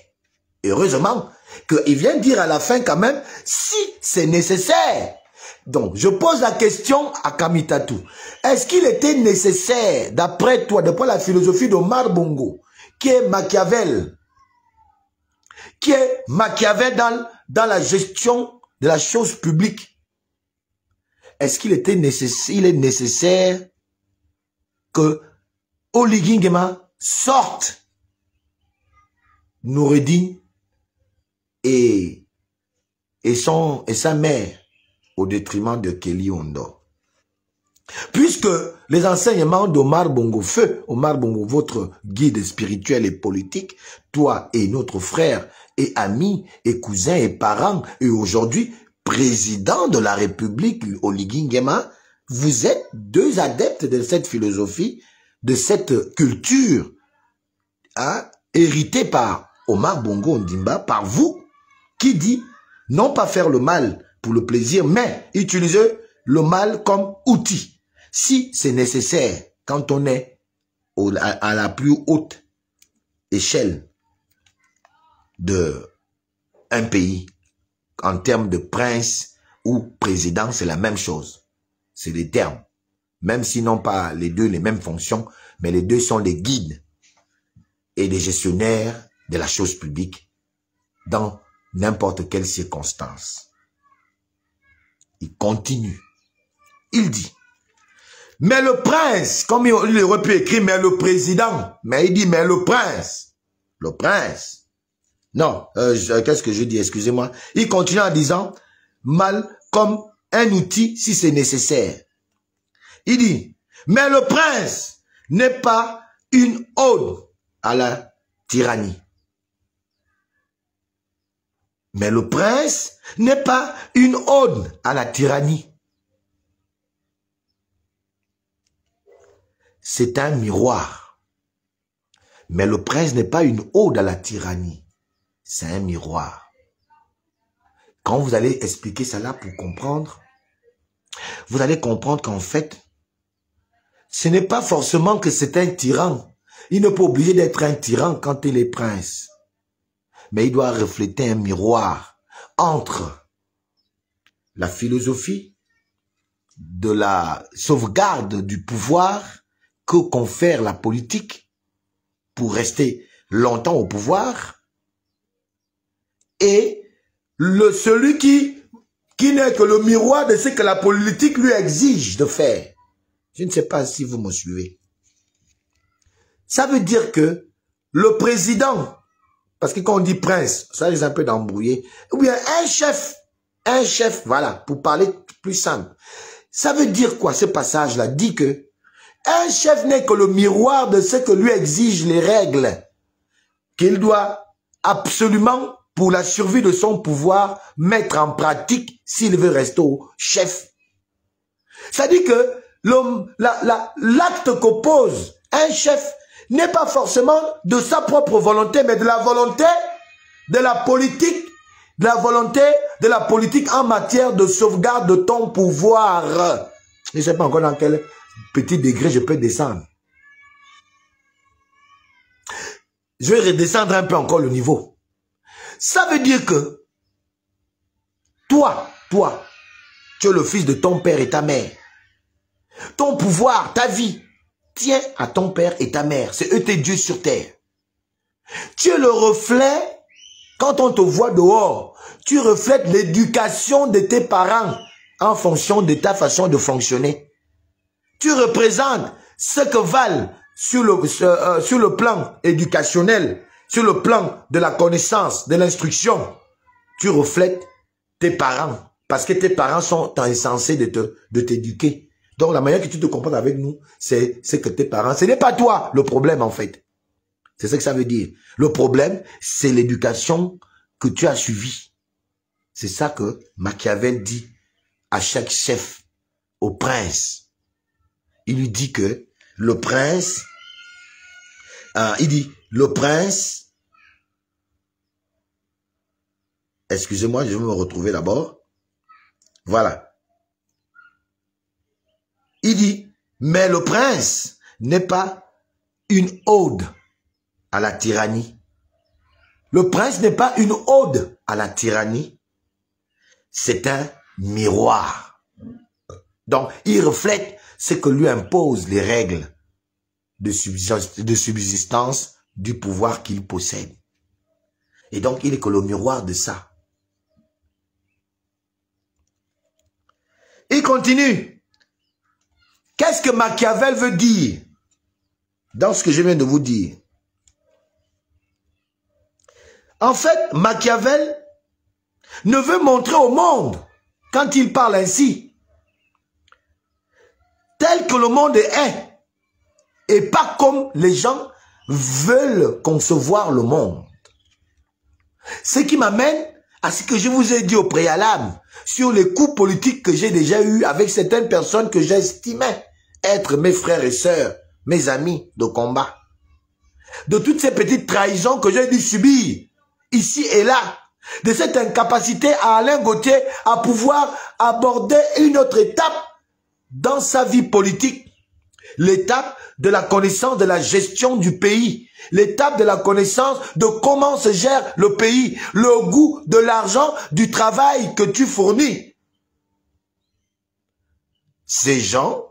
Heureusement qu'il vient dire à la fin quand même, si c'est nécessaire. Donc, je pose la question à Kamitatou. Est-ce qu'il était nécessaire, d'après toi, d'après la philosophie d'Omar Bongo, qui est Machiavel dans la gestion de la chose publique, est-ce qu'il était nécessaire, il est nécessaire que Oligui Nguema sorte Noureddine et sa mère au détriment de Kelly Ondo? Puisque les enseignements d'Omar Bongo, feu Omar Bongo, votre guide spirituel et politique, toi et notre frère et ami et cousin et parent, et aujourd'hui président de la République, Oligui Nguema, vous êtes deux adeptes de cette philosophie, de cette culture, hein, héritée par Omar Bongo Ondimba, par vous, qui dit non pas faire le mal pour le plaisir, mais utiliser le mal comme outil. Si c'est nécessaire, quand on est à la plus haute échelle de un pays, en termes de prince ou président, c'est la même chose. C'est des termes. Même s'ils n'ont pas les deux les mêmes fonctions, mais les deux sont les guides et les gestionnaires de la chose publique dans n'importe quelle circonstance. Il continue. Il dit, mais le prince, comme il aurait pu écrire, mais le président, mais il dit, mais le prince. Non, qu'est-ce que je dis, excusez-moi. Il continue en disant, mal comme un outil si c'est nécessaire. Il dit, mais le prince n'est pas une ode à la tyrannie. Mais le prince n'est pas une ode à la tyrannie. C'est un miroir. Mais le prince n'est pas une ode à la tyrannie. C'est un miroir. Quand vous allez expliquer ça là pour comprendre, vous allez comprendre qu'en fait, ce n'est pas forcément que c'est un tyran. Il n'est pas obligé d'être un tyran quand il est prince. Mais il doit refléter un miroir entre la philosophie de la sauvegarde du pouvoir que confère la politique pour rester longtemps au pouvoir et celui qui n'est que le miroir de ce que la politique lui exige de faire. Je ne sais pas si vous me suivez. Ça veut dire que le président, parce que quand on dit prince, ça risque un peu d'embrouiller, ou bien un chef, voilà, pour parler plus simple. Ça veut dire quoi, ce passage-là dit que un chef n'est que le miroir de ce que lui exigent les règles qu'il doit absolument, pour la survie de son pouvoir, mettre en pratique s'il veut rester au chef. Ça dit que l'acte qu'oppose un chef n'est pas forcément de sa propre volonté, mais de la volonté de la politique, en matière de sauvegarde de ton pouvoir. Je ne sais pas encore dans quel petit degré je peux descendre. Je vais redescendre un peu encore le niveau. Ça veut dire que toi, tu es le fils de ton père et ta mère. Ton pouvoir, ta vie, tient à ton père et ta mère. C'est eux tes dieux sur terre. Tu es le reflet, quand on te voit dehors, tu reflètes l'éducation de tes parents en fonction de ta façon de fonctionner. Tu représentes ce que valent sur le plan éducationnel, sur le plan de la connaissance, de l'instruction. Tu reflètes tes parents parce que tes parents sont censés de t'éduquer. Donc la manière que tu te comportes avec nous, c'est que tes parents, ce n'est pas toi le problème en fait. C'est ce que ça veut dire. Le problème, c'est l'éducation que tu as suivie. C'est ça que Machiavel dit à chaque chef, au prince. Il lui dit que le prince, excusez-moi, je vais me retrouver d'abord. Voilà. Il dit, mais le prince n'est pas une ode à la tyrannie. Le prince n'est pas une ode à la tyrannie. C'est un miroir. Donc, il reflète ce que lui imposent les règles de subsistance du pouvoir qu'il possède. Et donc, il est que le miroir de ça. Il continue. Qu'est-ce que Machiavel veut dire dans ce que je viens de vous dire? En fait, Machiavel ne veut montrer au monde, quand il parle ainsi, tel que le monde est, et pas comme les gens veulent concevoir le monde. Ce qui m'amène à ce que je vous ai dit au préalable sur les coups politiques que j'ai déjà eus avec certaines personnes que j'estimais être mes frères et sœurs, mes amis de combat. De toutes ces petites trahisons que j'ai dû subir ici et là, de cette incapacité à Alain Gauthier à pouvoir aborder une autre étape dans sa vie politique. L'étape de la connaissance de la gestion du pays. L'étape de la connaissance de comment se gère le pays. Le goût de l'argent, du travail que tu fournis. Ces gens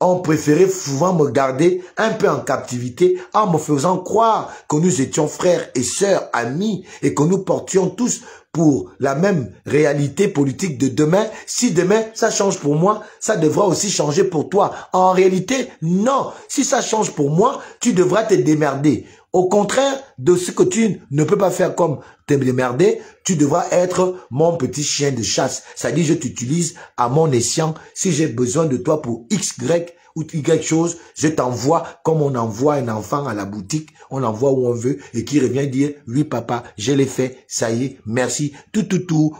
ont préféré souvent me garder un peu en captivité en me faisant croire que nous étions frères et sœurs, amis, et que nous portions tous pour la même réalité politique de demain. Si demain, ça change pour moi, ça devra aussi changer pour toi. En réalité, non. Si ça change pour moi, tu devras te démerder. Au contraire de ce que tu ne peux pas faire comme te démerder, tu devras être mon petit chien de chasse. C'est-à-dire, je t'utilise à mon escient. Si j'ai besoin de toi pour X, Y ou Y chose, je t'envoie comme on envoie un enfant à la boutique, on l'envoie où on veut et qui revient dire, oui papa, je l'ai fait, ça y est, merci, tout,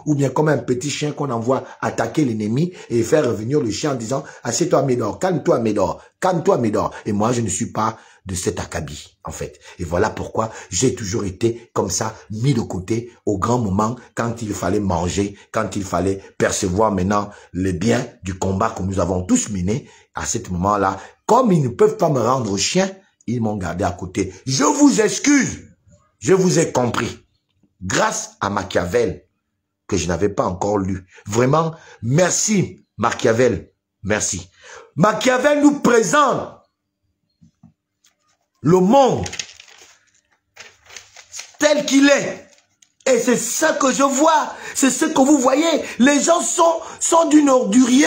ou bien comme un petit chien qu'on envoie attaquer l'ennemi et faire revenir le chien en disant, assieds-toi Médor, calme-toi Médor, calme-toi Médor. Et moi, je ne suis pas de cet acabit, en fait. Et voilà pourquoi j'ai toujours été comme ça, mis de côté au grand moment, quand il fallait manger, quand il fallait percevoir maintenant les biens du combat que nous avons tous mené. À ce moment-là, comme ils ne peuvent pas me rendre chien, ils m'ont gardé à côté. Je vous excuse, je vous ai compris. Grâce à Machiavel, que je n'avais pas encore lu. Vraiment, merci Machiavel, merci. Machiavel nous présente le monde tel qu'il est. Et c'est ça que je vois. C'est ce que vous voyez. Les gens sont d'une ordurier,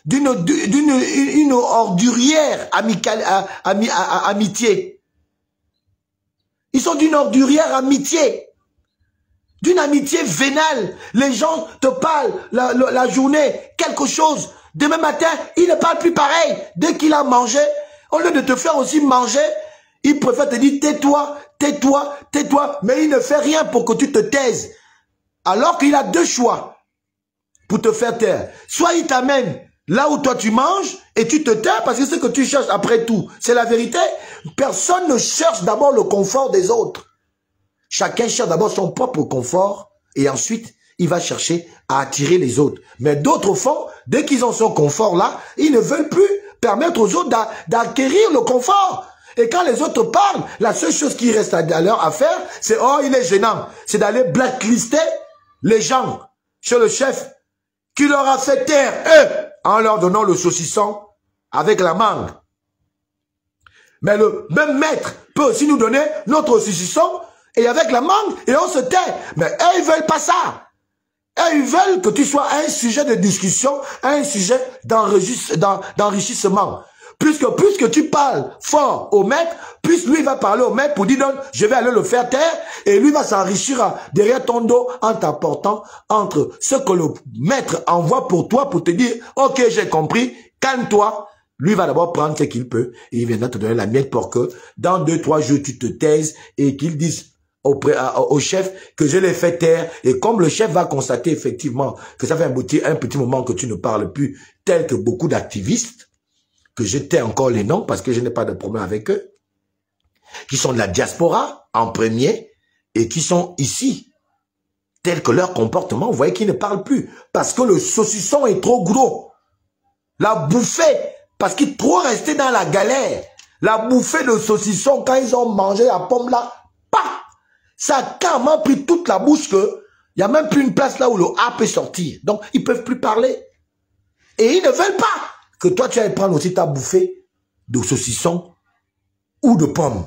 d'une ordurière amitié. Ils sont d'une ordurière amitié. D'une amitié vénale. Les gens te parlent la journée, quelque chose. Demain matin, il ne parle plus pareil. Dès qu'il a mangé, au lieu de te faire aussi manger, il préfère te dire tais-toi, tais-toi, tais-toi. Mais il ne fait rien pour que tu te taises. Alors qu'il a deux choix pour te faire taire. Soit il t'amène là où toi tu manges et tu te tais parce que c'est ce que tu cherches après tout. C'est la vérité. Personne ne cherche d'abord le confort des autres. Chacun cherche d'abord son propre confort et ensuite il va chercher à attirer les autres. Mais d'autres font, dès qu'ils ont ce confort-là, ils ne veulent plus permettre aux autres d'acquérir le confort. Et quand les autres parlent, la seule chose qui reste à leur affaire, c'est « Oh, il est gênant ». C'est d'aller blacklister les gens chez le chef qui leur a fait taire, eux, en leur donnant le saucisson avec la mangue. Mais le même maître peut aussi nous donner notre saucisson et avec la mangue, et on se tait. Mais eux, ils veulent pas ça. Et ils veulent que tu sois un sujet de discussion, un sujet d'enrichissement. Plus que tu parles fort au maître, plus lui va parler au maître pour dire donc, je vais aller le faire taire, et lui va s'enrichir derrière ton dos en t'apportant entre ce que le maître envoie pour toi pour te dire, ok, j'ai compris, calme-toi. Lui va d'abord prendre ce qu'il peut, et il viendra te donner la miette pour que dans 2-3 jours, tu te taises et qu'il dise au chef que je l'ai fait taire, et comme le chef va constater effectivement que ça fait un petit moment que tu ne parles plus, tel que beaucoup d'activistes, que je tais encore les noms parce que je n'ai pas de problème avec eux, qui sont de la diaspora en premier et qui sont ici, tel que leur comportement, vous voyez qu'ils ne parlent plus parce que le saucisson est trop gros. La bouffée, parce qu'ils sont trop restés dans la galère, la bouffée de saucisson quand ils ont mangé la pomme là, paf, ça a carrément pris toute la bouche que il n'y a même plus une place là où le A peut sortir. Donc, ils ne peuvent plus parler. Et ils ne veulent pas que toi, tu ailles prendre aussi ta bouffée de saucisson ou de pommes.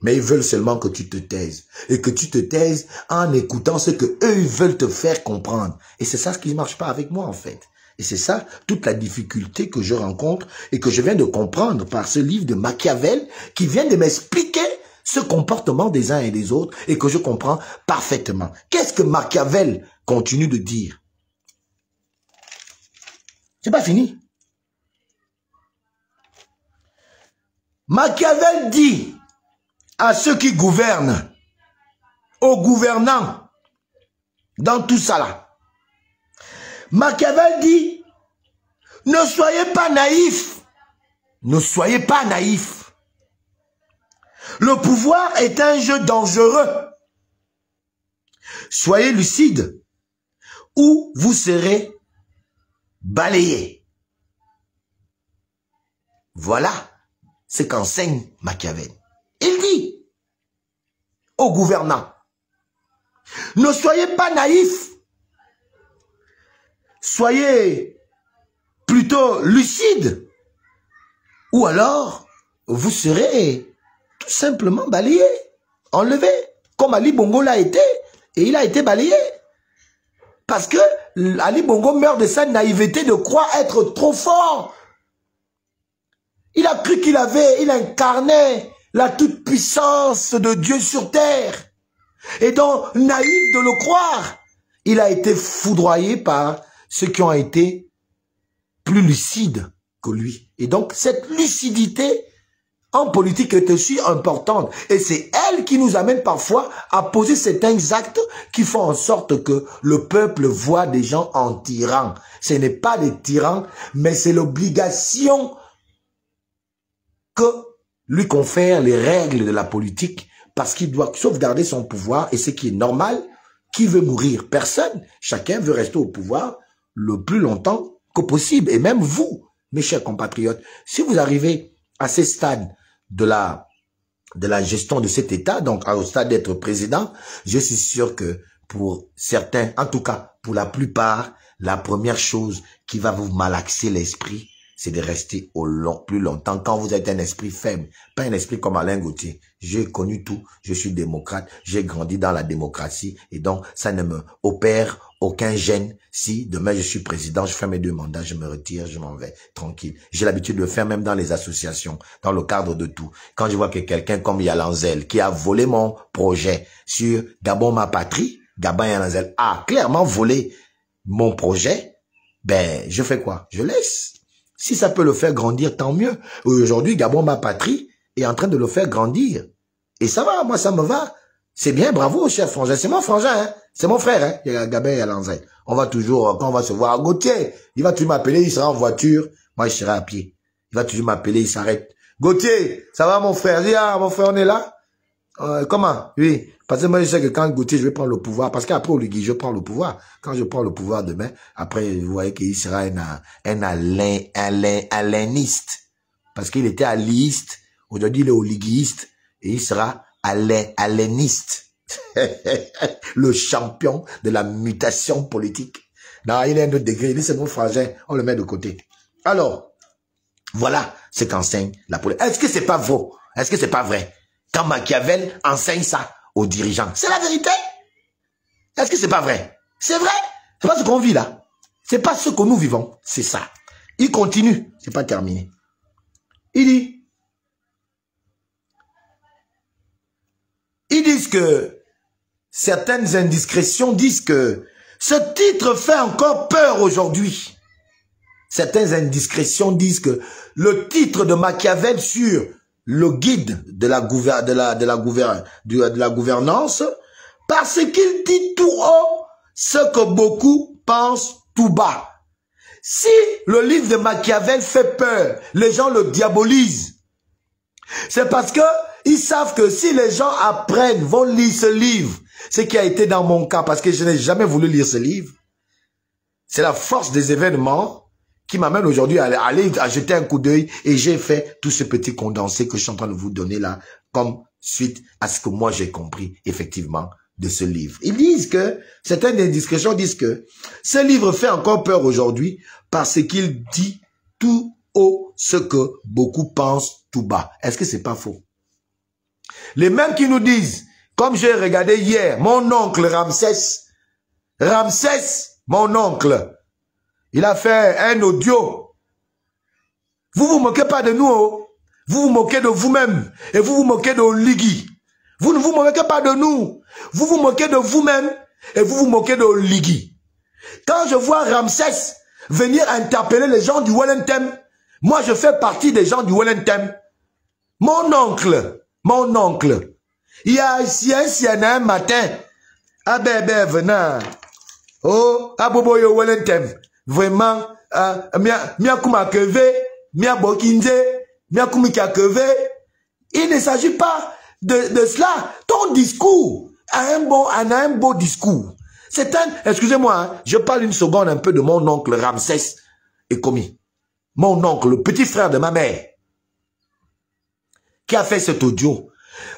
Mais ils veulent seulement que tu te taises. Et que tu te taises en écoutant ce que eux ils veulent te faire comprendre. Et c'est ça ce qui ne marche pas avec moi, en fait. Et c'est ça, toute la difficulté que je rencontre et que je viens de comprendre par ce livre de Machiavel qui vient de m'expliquer ce comportement des uns et des autres et que je comprends parfaitement. Qu'est-ce que Machiavel continue de dire? C'est pas fini. Machiavel dit à ceux qui gouvernent, aux gouvernants, dans tout ça là. Machiavel dit, ne soyez pas naïfs. Ne soyez pas naïfs. Le pouvoir est un jeu dangereux. Soyez lucides ou vous serez balayés. Voilà ce qu'enseigne Machiavel. Il dit aux gouvernants, ne soyez pas naïfs, soyez plutôt lucides, ou alors vous serez tout simplement balayés, enlevés, comme Ali Bongo l'a été, et il a été balayé. Parce que Ali Bongo meurt de sa naïveté de croire être trop fort. Il a cru qu'il incarnait la toute-puissance de Dieu sur terre. Et donc, naïf de le croire, il a été foudroyé par ceux qui ont été plus lucides que lui. Et donc, cette lucidité en politique est aussi importante. Et c'est elle qui nous amène parfois à poser certains actes qui font en sorte que le peuple voit des gens en tyrans. Ce n'est pas des tyrans, mais c'est l'obligation que lui confèrent les règles de la politique parce qu'il doit sauvegarder son pouvoir et ce qui est normal. Qui veut mourir? Personne. Chacun veut rester au pouvoir le plus longtemps que possible. Et même vous, mes chers compatriotes, si vous arrivez à ces stades de la gestion de cet État, donc au stade d'être président, je suis sûr que pour certains, en tout cas pour la plupart, la première chose qui va vous malaxer l'esprit, c'est de rester plus longtemps quand vous êtes un esprit faible, pas un esprit comme Alain Gauthier. J'ai connu tout, je suis démocrate, j'ai grandi dans la démocratie et donc ça ne me opère aucun gêne. Si demain je suis président, je fais mes 2 mandats, je me retire, je m'en vais tranquille. J'ai l'habitude de le faire même dans les associations, dans le cadre de tout. Quand je vois que quelqu'un comme Yalanzel qui a volé mon projet sur Gabon ma patrie, Gabin Yalanzel a clairement volé mon projet, ben je fais quoi? Je laisse. Si ça peut le faire grandir, tant mieux. Aujourd'hui, Gabon, ma patrie, est en train de le faire grandir. Et ça va, moi, ça me va. C'est bien, bravo, cher frangin. C'est mon frangin, hein. C'est mon frère, hein. Il y a Gabin et Alanzay. On va toujours, quand on va se voir, Gauthier, il va toujours m'appeler, il sera en voiture. Moi, je serai à pied. Il va toujours m'appeler, il s'arrête. Gauthier, ça va, mon frère? Dis, ah, mon frère, on est là? Comment? Oui. Parce que moi, je sais que quand Gauthier, je vais prendre le pouvoir, parce qu'après, Oligui, je prends le pouvoir. Quand je prends le pouvoir demain, après, vous voyez qu'il sera un alainiste. Parce qu'il était aliste, aujourd'hui, il est oliguiste, et il sera alainiste. Le champion de la mutation politique. Non, il est à un autre degré. Il dit, c'est mon frangin. On le met de côté. Alors, voilà ce qu'enseigne la politique. Est-ce que c'est pas faux? Est-ce que c'est pas vrai? Quand Machiavel enseigne ça aux dirigeants. C'est la vérité. Est-ce que c'est pas vrai? C'est vrai. C'est pas ce qu'on vit là. C'est pas ce que nous vivons. C'est ça. Il continue. C'est pas terminé. Il dit. Ils disent que certaines indiscrétions disent que ce titre fait encore peur aujourd'hui. Certaines indiscrétions disent que le titre de Machiavel sur le guide de la gouvernance, parce qu'il dit tout haut ce que beaucoup pensent tout bas. Si le livre de Machiavel fait peur, les gens le diabolisent. C'est parce que ils savent que si les gens apprennent, vont lire ce livre, ce qui a été dans mon cas, parce que je n'ai jamais voulu lire ce livre, c'est la force des événements qui m'amène aujourd'hui à aller à jeter un coup d'œil et j'ai fait tout ce petit condensé que je suis en train de vous donner là comme suite à ce que moi j'ai compris effectivement de ce livre. Ils disent que, certaines indiscrétions disent que ce livre fait encore peur aujourd'hui parce qu'il dit tout haut ce que beaucoup pensent tout bas. Est-ce que c'est pas faux? Les mêmes qui nous disent, comme j'ai regardé hier, mon oncle Ramsès, mon oncle, il a fait un audio. Vous vous moquez pas de nous, oh. Vous vous moquez de vous-même et vous vous moquez de Oligui. Vous ne vous moquez pas de nous. Vous vous moquez de vous-même et vous vous moquez de Oligui. Quand je vois Ramsès venir interpeller les gens du Wellington, moi je fais partie des gens du Wellington. Mon oncle, il y a ici un matin, ah bébé venant, oh, aboboyo Wellington, vraiment, mia kuma keve, mia bokinze, mia kumika keve. Il ne s'agit pas de cela. Ton discours a un beau discours. C'est un, excusez-moi, hein, je parle une seconde un peu de mon oncle Ramsès Ekomi. Mon oncle, le petit frère de ma mère, qui a fait cet audio.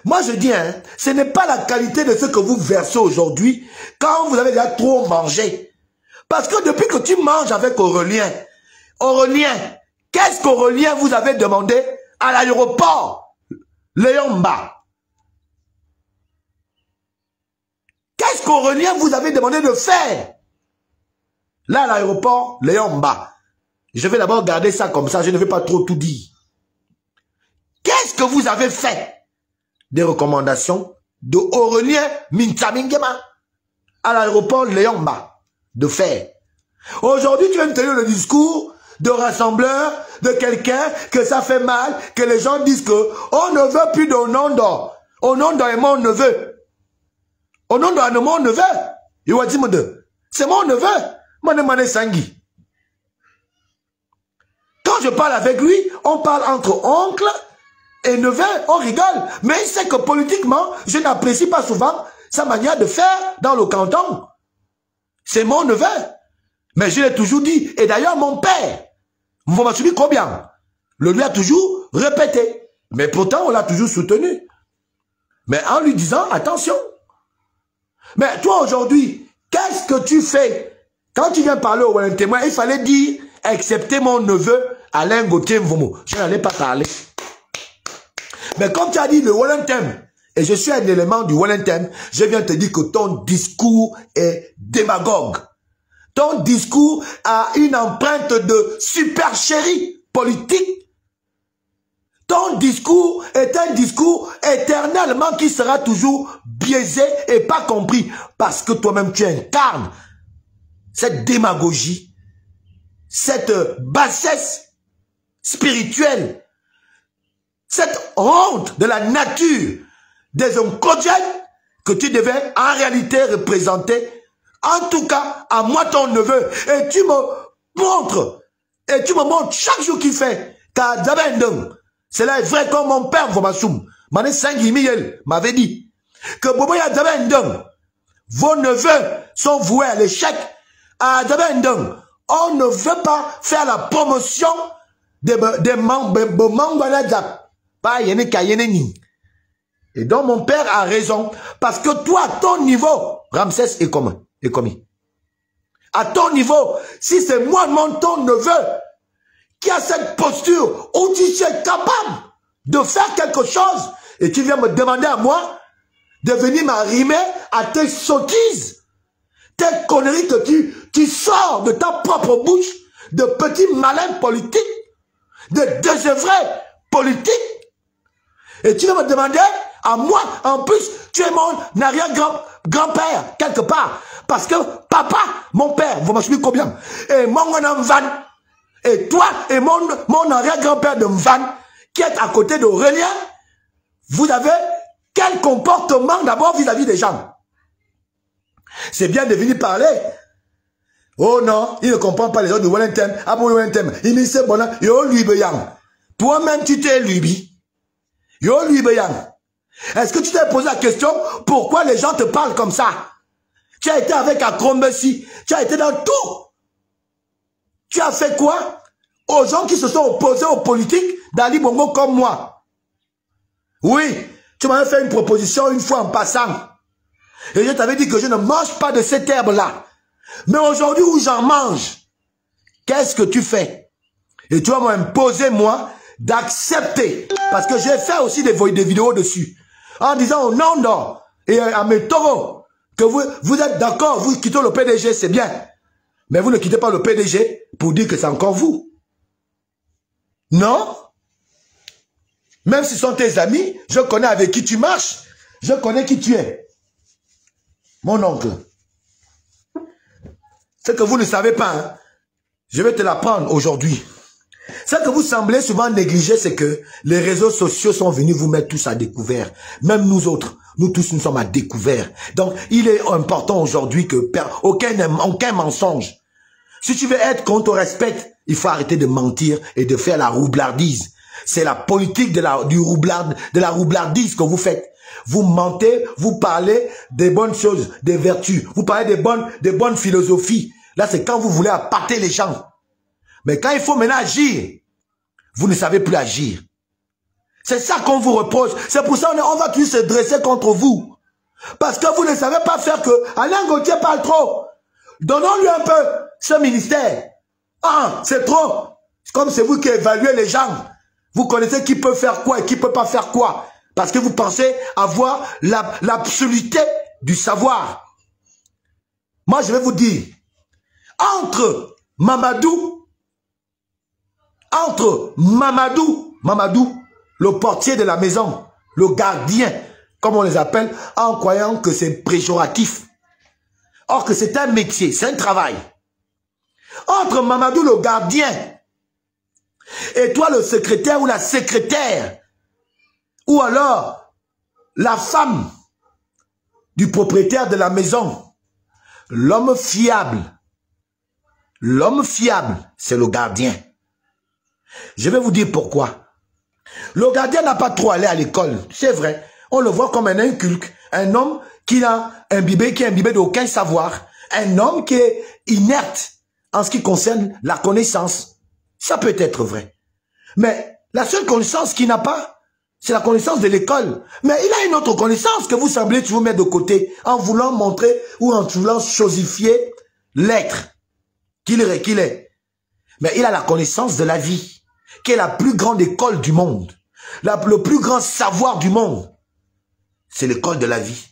Moi je dis, hein, ce n'est pas la qualité de ce que vous versez aujourd'hui quand vous avez déjà trop mangé. Parce que depuis que tu manges avec Aurélien, qu'est-ce qu'Aurélien vous avait demandé à l'aéroport Léomba? Qu'est-ce qu'Aurélien vous avait demandé de faire? Là, à l'aéroport, Léomba. Je vais d'abord garder ça comme ça, je ne vais pas trop tout dire. Qu'est-ce que vous avez fait? Des recommandations de Aurélien Mintamingema à l'aéroport Léomba de faire. Aujourd'hui, tu viens de tenir le discours de rassembleur de quelqu'un que ça fait mal, que les gens disent que on ne veut plus de Onondo. Onondo est mon neveu. Onondo est mon neveu. C'est mon neveu. Mané Sangui. Quand je parle avec lui, on parle entre oncle et neveu, on rigole. Mais il sait que politiquement, je n'apprécie pas souvent sa manière de faire dans le canton. C'est mon neveu. Mais je l'ai toujours dit. Et d'ailleurs, mon père, Mvomasoubi Kobian, le lui a toujours répété. Mais pourtant, on l'a toujours soutenu. Mais en lui disant, attention. Mais toi, aujourd'hui, qu'est-ce que tu fais? Quand tu viens parler au Wellington, il fallait dire, excepté mon neveu, Alain Gauthier Mvomo. Je n'allais pas parler. Mais comme tu as dit le Wellington, et je suis un élément du Wellington, je viens te dire que ton discours est démagogue. Ton discours a une empreinte de supercherie politique. Ton discours est un discours éternellement qui sera toujours biaisé et pas compris. Parce que toi-même tu incarnes cette démagogie, cette bassesse spirituelle, cette honte de la nature des hommes quotidiens que tu devais en réalité représenter. En tout cas, à moi ton neveu. Et tu me montres chaque jour qu'il fait. Cela est vrai comme mon père Vomassoum, Mané Sangui Miguel m'avait dit que Boboya Dabendong, vos neveux sont voués à l'échec. À Dabendong, on ne veut pas faire la promotion des Mangwanadjap. Pas Yene Kayeneni. Et donc mon père a raison. Parce que toi, à ton niveau, Ramsès est commun. Commis. À ton niveau, si c'est moi, ton neveu, qui a cette posture où tu es capable de faire quelque chose, et tu viens me demander à moi de venir m'arrimer à tes sottises, tes conneries que tu sors de ta propre bouche, de petits malins politiques, de désœuvrés politiques, et tu viens me demander à moi, en plus, tu es mon arrière-grand-père, quelque part. Parce que papa, mon père, vous m'assumez combien? Et mon Mvan, et toi et mon arrière-grand-père de Mvan, qui est à côté d'Aurélien, vous avez quel comportement d'abord vis-à-vis des gens? C'est bien de venir parler. Oh non, il ne comprend pas les autres de Wellington. Ah bon, Wellington, il me sait bon, yo lui beyang. Toi-même, tu t'es lui. Yo lui beyang. Est-ce que tu t'es posé la question pourquoi les gens te parlent comme ça? Tu as été avec Akromessi, tu as été dans tout. Tu as fait quoi aux gens qui se sont opposés aux politiques d'Ali Bongo comme moi? Oui, tu m'avais fait une proposition une fois en passant. Et je t'avais dit que je ne mange pas de cette herbe-là. Mais aujourd'hui où j'en mange, qu'est-ce que tu fais? Et tu vas m'imposer, moi, d'accepter. Parce que j'ai fait aussi des vidéos dessus. en disant au Nando et à Metoro que vous êtes d'accord, vous quittez le PDG, c'est bien. Mais vous ne quittez pas le PDG pour dire que c'est encore vous. Non? Même si ce sont tes amis, je connais avec qui tu marches, je connais qui tu es. Mon oncle. Ce que vous ne savez pas, hein, je vais te l'apprendre aujourd'hui. Ce que vous semblez souvent négliger, c'est que les réseaux sociaux sont venus vous mettre tous à découvert. Même nous autres, nous tous, nous sommes à découvert. Donc, il est important aujourd'hui que aucun mensonge. Si tu veux être qu'on te respecte, il faut arrêter de mentir et de faire la roublardise. C'est la politique de la roublardise que vous faites. Vous mentez, vous parlez des bonnes choses, des vertus. Vous parlez des bonnes philosophies. Là, c'est quand vous voulez appâter les gens. Mais quand il faut maintenant agir, vous ne savez plus agir. C'est ça qu'on vous reproche. C'est pour ça qu'on va tous se dresser contre vous. Parce que vous ne savez pas faire que Alain Gauthier parle trop. Donnons-lui un peu ce ministère. Ah, c'est trop. C'est comme c'est vous qui évaluez les gens. Vous connaissez qui peut faire quoi et qui peut pas faire quoi. Parce que vous pensez avoir l'absoluté du savoir. Moi, je vais vous dire, entre Mamadou, le portier de la maison, le gardien, comme on les appelle, en croyant que c'est péjoratif. Or que c'est un métier, c'est un travail. Entre Mamadou, le gardien, et toi, le secrétaire ou la secrétaire, ou alors la femme du propriétaire de la maison, l'homme fiable, c'est le gardien. Je vais vous dire pourquoi. Le gardien n'a pas trop allé à l'école, c'est vrai. On le voit comme un inculque, un homme qui a imbibé d'aucun savoir, un homme qui est inerte en ce qui concerne la connaissance. Ça peut être vrai. Mais la seule connaissance qu'il n'a pas, c'est la connaissance de l'école. Mais il a une autre connaissance que vous semblez toujours mettre de côté en voulant montrer ou en voulant chosifier l'être qu'il est. Mais il a la connaissance de la vie, qui est la plus grande école du monde. Le plus grand savoir du monde, c'est l'école de la vie.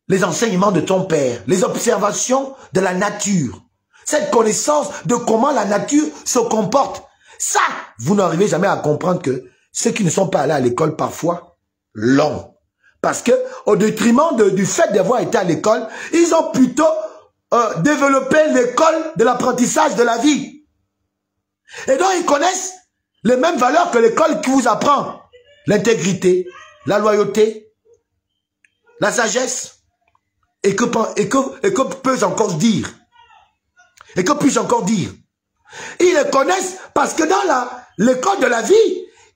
Les enseignements de ton père, les observations de la nature. Cette connaissance de comment la nature se comporte. Ça, vous n'arrivez jamais à comprendre que ceux qui ne sont pas allés à l'école parfois l'ont. Parce que, au détriment du fait d'avoir été à l'école, ils ont plutôt développé l'école de l'apprentissage de la vie. Et donc, ils connaissent les mêmes valeurs que l'école qui vous apprend. L'intégrité, la loyauté, la sagesse. Et que peux-je encore dire? Et que puis-je encore dire? Ils les connaissent parce que dans l'école de la vie,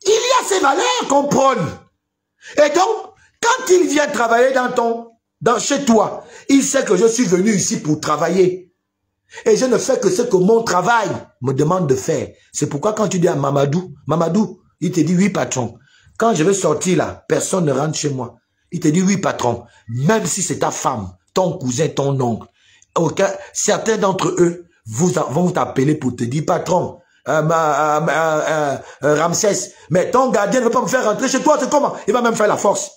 il y a ces valeurs qu'on prône. Et donc, quand il vient travailler chez toi, il sait que je suis venu ici pour travailler. Et je ne fais que ce que mon travail me demande de faire. C'est pourquoi quand tu dis à Mamadou, il te dit oui patron. Quand je vais sortir là, personne ne rentre chez moi. Il te dit oui patron. Même si c'est ta femme, ton cousin, ton oncle. Certains d'entre eux vont t'appeler pour te dire patron, Ramsès, mais ton gardien ne veut pas me faire rentrer chez toi, c'est comment? Il va même faire la force.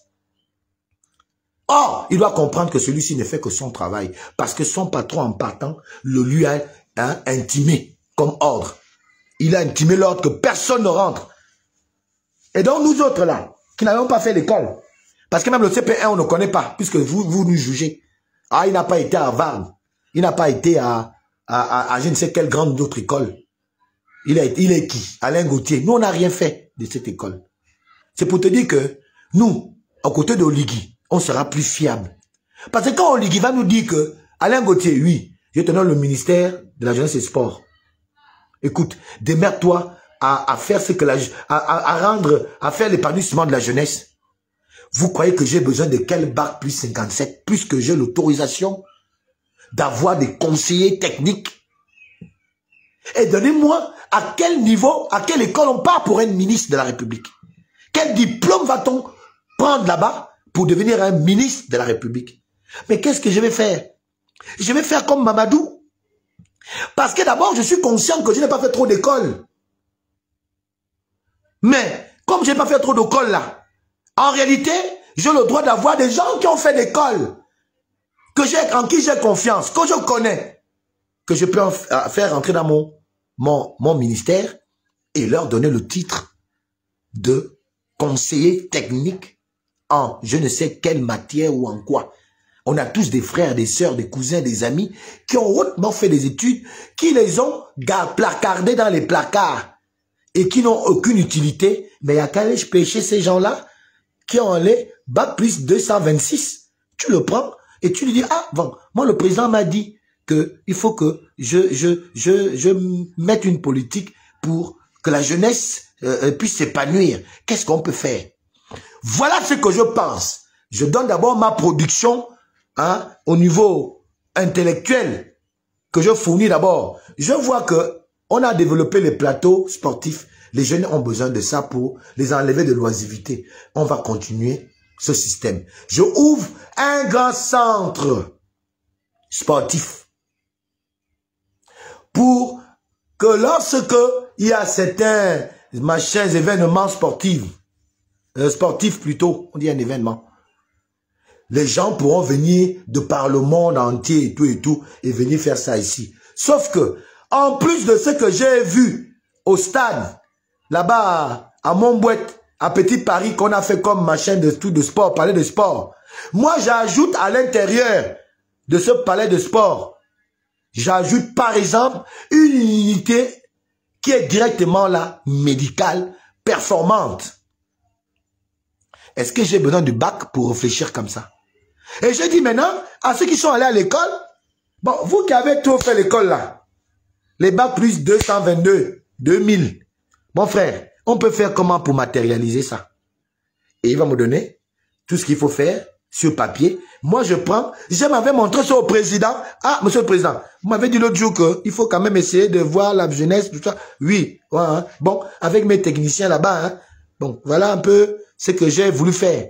Or, il doit comprendre que celui-ci ne fait que son travail, parce que son patron en partant le lui a intimé comme ordre. Il a intimé l'ordre que personne ne rentre. Et donc nous autres là, qui n'avons pas fait l'école, parce que même le CP1 on ne connaît pas, puisque vous nous jugez. Ah, il n'a pas été à Harvard, il n'a pas été à je ne sais quelle grande autre école. Il est qui? Alain Gauthier. Nous, on n'a rien fait de cette école. C'est pour te dire que nous, à côté de Oligui, on sera plus fiable. Parce que quand Oligui va nous dire que Alain Gauthier, oui, je te donne le ministère de la jeunesse et sport. Écoute, démerde-toi à faire ce que à faire l'épanouissement de la jeunesse. Vous croyez que j'ai besoin de quel bac plus 57, puisque j'ai l'autorisation d'avoir des conseillers techniques? Et donnez-moi à quel niveau, à quelle école on part pour être ministre de la République. Quel diplôme va-t-on prendre là-bas pour devenir un ministre de la République? Mais qu'est-ce que je vais faire? Je vais faire comme Mamadou. Parce que d'abord, je suis conscient que je n'ai pas fait trop d'école. Mais, comme je n'ai pas fait trop d'école là, en réalité, J'ai le droit d'avoir des gens qui ont fait l'école, en qui j'ai confiance, que je connais, que je peux faire entrer dans mon ministère et leur donner le titre de conseiller technique en je ne sais quelle matière ou en quoi. On a tous des frères, des sœurs, des cousins, des amis qui ont hautement fait des études, qui les ont placardés dans les placards et qui n'ont aucune utilité. Mais il y a qu'à aller pêcher ces gens-là qui ont les bac plus 226. Tu le prends et tu lui dis, ah bon, moi le président m'a dit qu'il faut que je mette une politique pour que la jeunesse puisse s'épanouir. Qu'est-ce qu'on peut faire? Voilà ce que je pense. Je donne d'abord ma production au niveau intellectuel que je fournis d'abord. Je vois que on a développé les plateaux sportifs. Les jeunes ont besoin de ça pour les enlever de l'oisivité. On va continuer ce système. Je ouvre un grand centre sportif pour que lorsque il y a certains machins, événements sportifs, plutôt, on dit un événement, les gens pourront venir de par le monde entier et tout, et venir faire ça ici. Sauf que, en plus de ce que j'ai vu au stade, là-bas, à Montbouette, à Petit Paris, qu'on a fait comme machin de tout de sport, palais de sport, moi j'ajoute à l'intérieur de ce palais de sport, j'ajoute par exemple une unité qui est directement là, médicale, performante. Est-ce que j'ai besoin du bac pour réfléchir comme ça? Et je dis maintenant à ceux qui sont allés à l'école, bon, vous qui avez tout fait l'école là, les bacs plus 222, 2000, mon frère, on peut faire comment pour matérialiser ça? Et il va me donner tout ce qu'il faut faire sur papier. Moi, je prends, je m'avais montré ça au président. Ah, monsieur le président, vous m'avez dit l'autre jour qu'il faut quand même essayer de voir la jeunesse, tout ça. Oui, ouais, hein. Bon, avec mes techniciens là-bas, hein. Bon, voilà un peu ce que j'ai voulu faire.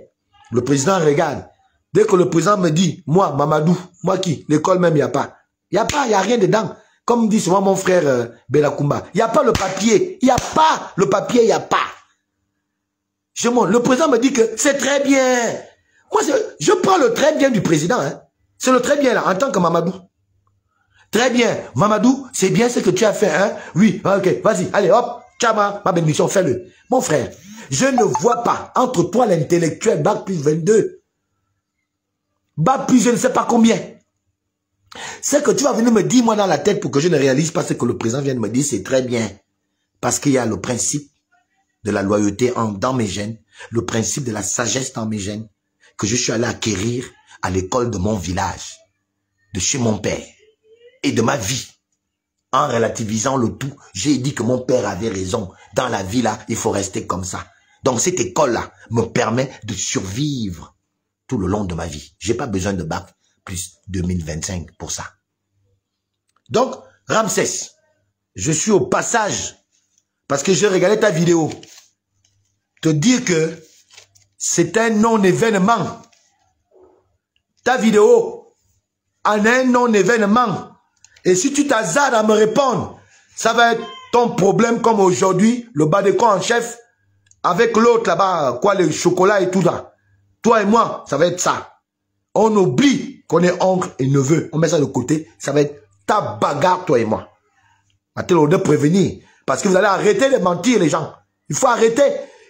Le président regarde. Dès que le président me dit, moi, Mamadou, moi qui, l'école même, il n'y a pas. Il n'y a pas, il n'y a rien dedans. Comme dit souvent mon frère Belakoumba, il n'y a pas le papier. Il n'y a pas le papier, il n'y a pas. Je montre. Le président me dit que c'est très bien. Moi, je prends le très bien du président. Hein. C'est le très bien là, en tant que Mamadou. Très bien. Mamadou, c'est bien ce que tu as fait. Hein? Oui, ok, vas-y, allez, hop, tchama, ma bénédiction, fais-le. Mon frère, je ne vois pas entre toi l'intellectuel, bac plus 22, bac plus je ne sais pas combien. C'est que tu vas venir me dire, moi, dans la tête, pour que je ne réalise pas ce que le président vient de me dire, c'est très bien. Parce qu'il y a le principe de la loyauté dans mes gènes, le principe de la sagesse dans mes gènes, que je suis allé acquérir à l'école de mon village, de chez mon père, et de ma vie. En relativisant le tout, j'ai dit que mon père avait raison. Dans la vie, là, il faut rester comme ça. Donc, cette école-là me permet de survivre tout le long de ma vie. J'ai pas besoin de bac plus 2025 pour ça. Donc, Ramsès, je suis au passage, parce que j'ai regardé ta vidéo, te dire que c'est un non-événement. Ta vidéo en est un non-événement. Et si tu t'hasardes à me répondre, ça va être ton problème comme aujourd'hui, le Badeko en chef, avec l'autre là-bas, quoi, le chocolat et tout ça. Toi et moi, ça va être ça. On oublie qu'on est oncle et neveu. On met ça de côté. Ça va être ta bagarre, toi et moi. Maintenant, on doit prévenir. Parce que vous allez arrêter de mentir, les gens. Il faut arrêter.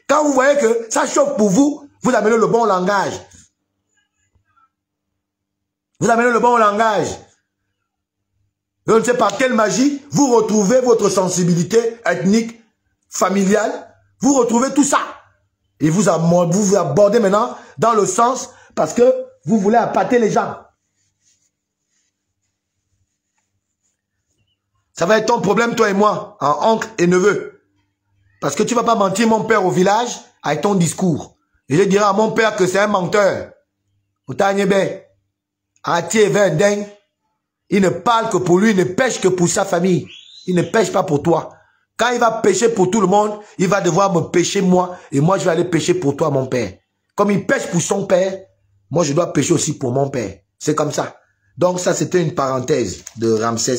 Quand vous voyez que ça chauffe pour vous, vous amenez le bon langage. Vous amenez le bon langage. Je ne sais pas quelle magie, vous retrouvez votre sensibilité ethnique, familiale. Vous retrouvez tout ça. Et vous abordez maintenant dans le sens parce que vous voulez appâter les gens. Ça va être ton problème, toi et moi, en oncle et neveu. Parce que tu ne vas pas mentir mon père au village avec ton discours. Et je dirai à mon père que c'est un menteur. Il ne parle que pour lui, il ne pêche que pour sa famille. Il ne pêche pas pour toi. Quand il va pêcher pour tout le monde, il va devoir me pêcher moi. Et moi, je vais aller pêcher pour toi, mon père. Comme il pêche pour son père, moi, je dois pêcher aussi pour mon père. C'est comme ça. Donc, ça, c'était une parenthèse de Ramsès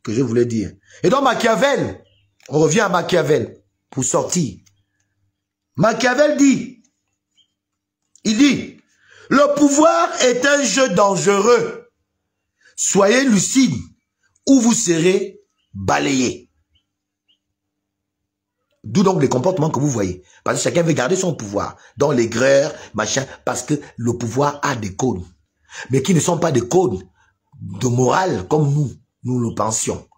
que je voulais dire. Et donc, Machiavel, on revient à Machiavel pour sortir. Machiavel dit, il dit, Le pouvoir est un jeu dangereux. Soyez lucide ou vous serez balayé. D'où donc les comportements que vous voyez. Parce que chacun veut garder son pouvoir. Dans les greurs, machin, parce que le pouvoir a des codes. Mais qui ne sont pas des codes de morale comme nous le pensions.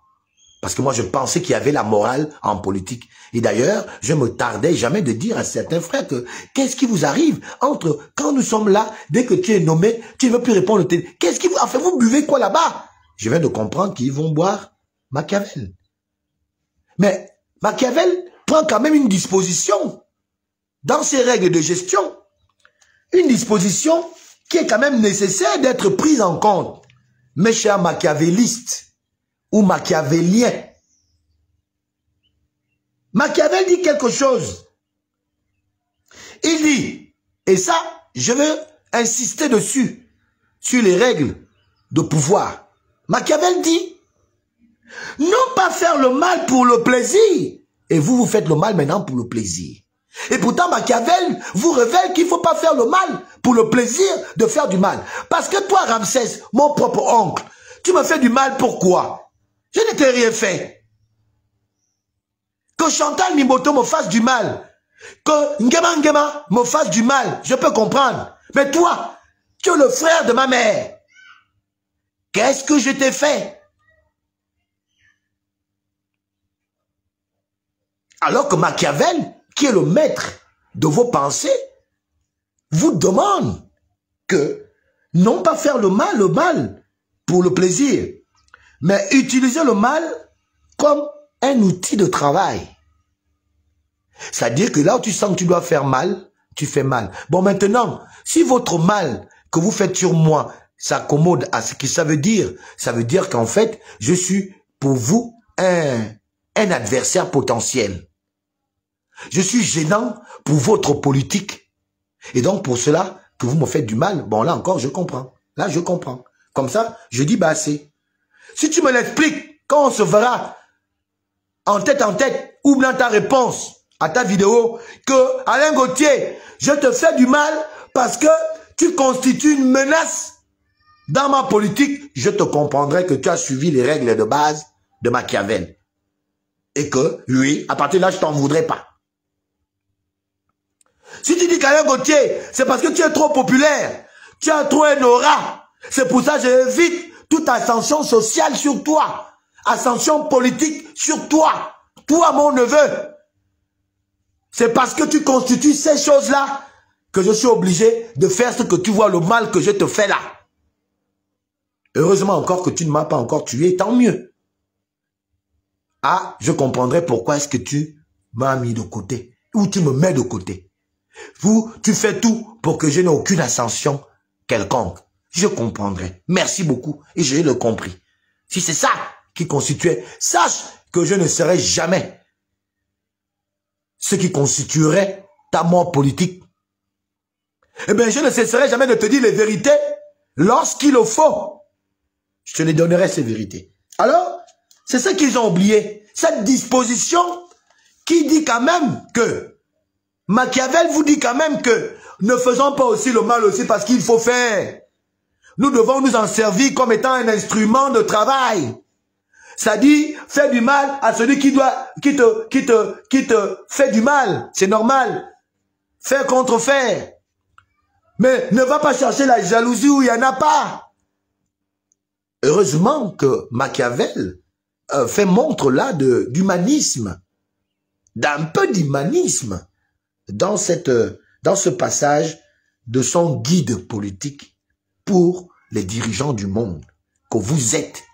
Parce que moi, je pensais qu'il y avait la morale en politique. Et d'ailleurs, je me tardais jamais de dire à certains frères que qu'est-ce qui vous arrive entre quand nous sommes là, dès que tu es nommé, tu ne veux plus répondre au téléphone. Qu'est-ce qui vous... Enfin, vous buvez quoi là-bas? Je viens de comprendre qu'ils vont boire Machiavel. Mais Machiavel prend quand même une disposition dans ses règles de gestion. Une disposition qui est quand même nécessaire d'être prise en compte. Mes chers machiavélistes, ou machiavélien. Machiavel dit quelque chose. Il dit, et ça, je veux insister dessus, sur les règles de pouvoir. Machiavel dit, non pas faire le mal pour le plaisir, et vous faites le mal maintenant pour le plaisir. Et pourtant, Machiavel vous révèle qu'il ne faut pas faire le mal pour le plaisir de faire du mal. Parce que toi, Ramsès, mon propre oncle, tu me fais du mal, pourquoi? Je ne t'ai rien fait. Que Chantal Mimoto me fasse du mal, que Ngema Ngema me fasse du mal, je peux comprendre. Mais toi, tu es le frère de ma mère. Qu'est-ce que je t'ai fait? Alors que Machiavel, qui est le maître de vos pensées, vous demande que non pas faire le mal pour le plaisir, mais utiliser le mal comme un outil de travail. C'est-à-dire que là où tu sens que tu dois faire mal, tu fais mal. Bon, maintenant, si votre mal que vous faites sur moi s'accommode à ce que ça veut dire qu'en fait, je suis pour vous un adversaire potentiel. Je suis gênant pour votre politique. Et donc, pour cela, que vous me faites du mal, bon, là encore, je comprends. Là, je comprends. Comme ça, je dis, bah, c'est. Si tu me l'expliques, quand on se verra en tête, ou dans ta réponse à ta vidéo, que Alain Gauthier, je te fais du mal parce que tu constitues une menace dans ma politique, je te comprendrai que tu as suivi les règles de base de Machiavel. Et que, oui, à partir de là, je t'en voudrais pas. Si tu dis qu'Alain Gauthier, c'est parce que tu es trop populaire, tu as trop un aura, c'est pour ça que j'évite toute ascension sociale sur toi, ascension politique sur toi, toi mon neveu. C'est parce que tu constitues ces choses-là que je suis obligé de faire ce que tu vois, le mal que je te fais là. Heureusement encore que tu ne m'as pas encore tué, tant mieux. Ah, je comprendrai pourquoi est-ce que tu m'as mis de côté, ou tu me mets de côté. Tu fais tout pour que je n'ai aucune ascension quelconque. Je comprendrai. Merci beaucoup. Et j'ai le compris. Si c'est ça qui constituait, sache que je ne serai jamais ce qui constituerait ta mort politique. Eh bien, je ne cesserai jamais de te dire les vérités lorsqu'il le faut. Je te les donnerai, ces vérités. Alors, c'est ce qu'ils ont oublié. Cette disposition qui dit quand même que Machiavel vous dit quand même que ne faisons pas aussi le mal aussi parce qu'il faut faire. Nous devons nous en servir comme étant un instrument de travail. Ça dit, fais du mal à celui qui te fait du mal. C'est normal. Faire contre faire. Mais ne va pas chercher la jalousie où il n'y en a pas. Heureusement que Machiavel fait montre là d'humanisme. D'un peu d'humanisme dans ce passage de son guide politique pour les dirigeants du monde que vous êtes.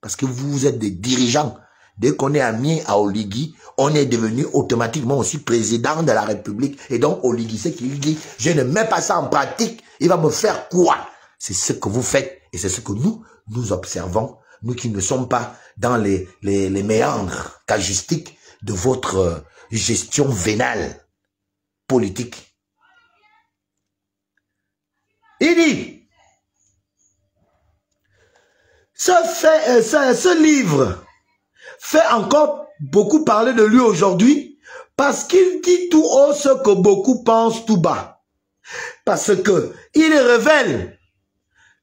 Parce que vous êtes des dirigeants. Dès qu'on est amené à Oligui, on est devenu automatiquement aussi président de la République. Et donc Oligui, c'est qu'il dit, je ne mets pas ça en pratique, il va me faire quoi? C'est ce que vous faites et c'est ce que nous observons, nous qui ne sommes pas dans les méandres cagistiques de votre gestion vénale politique. Il dit, ce livre fait encore beaucoup parler de lui aujourd'hui parce qu'il dit tout haut ce que beaucoup pensent tout bas. Parce que il révèle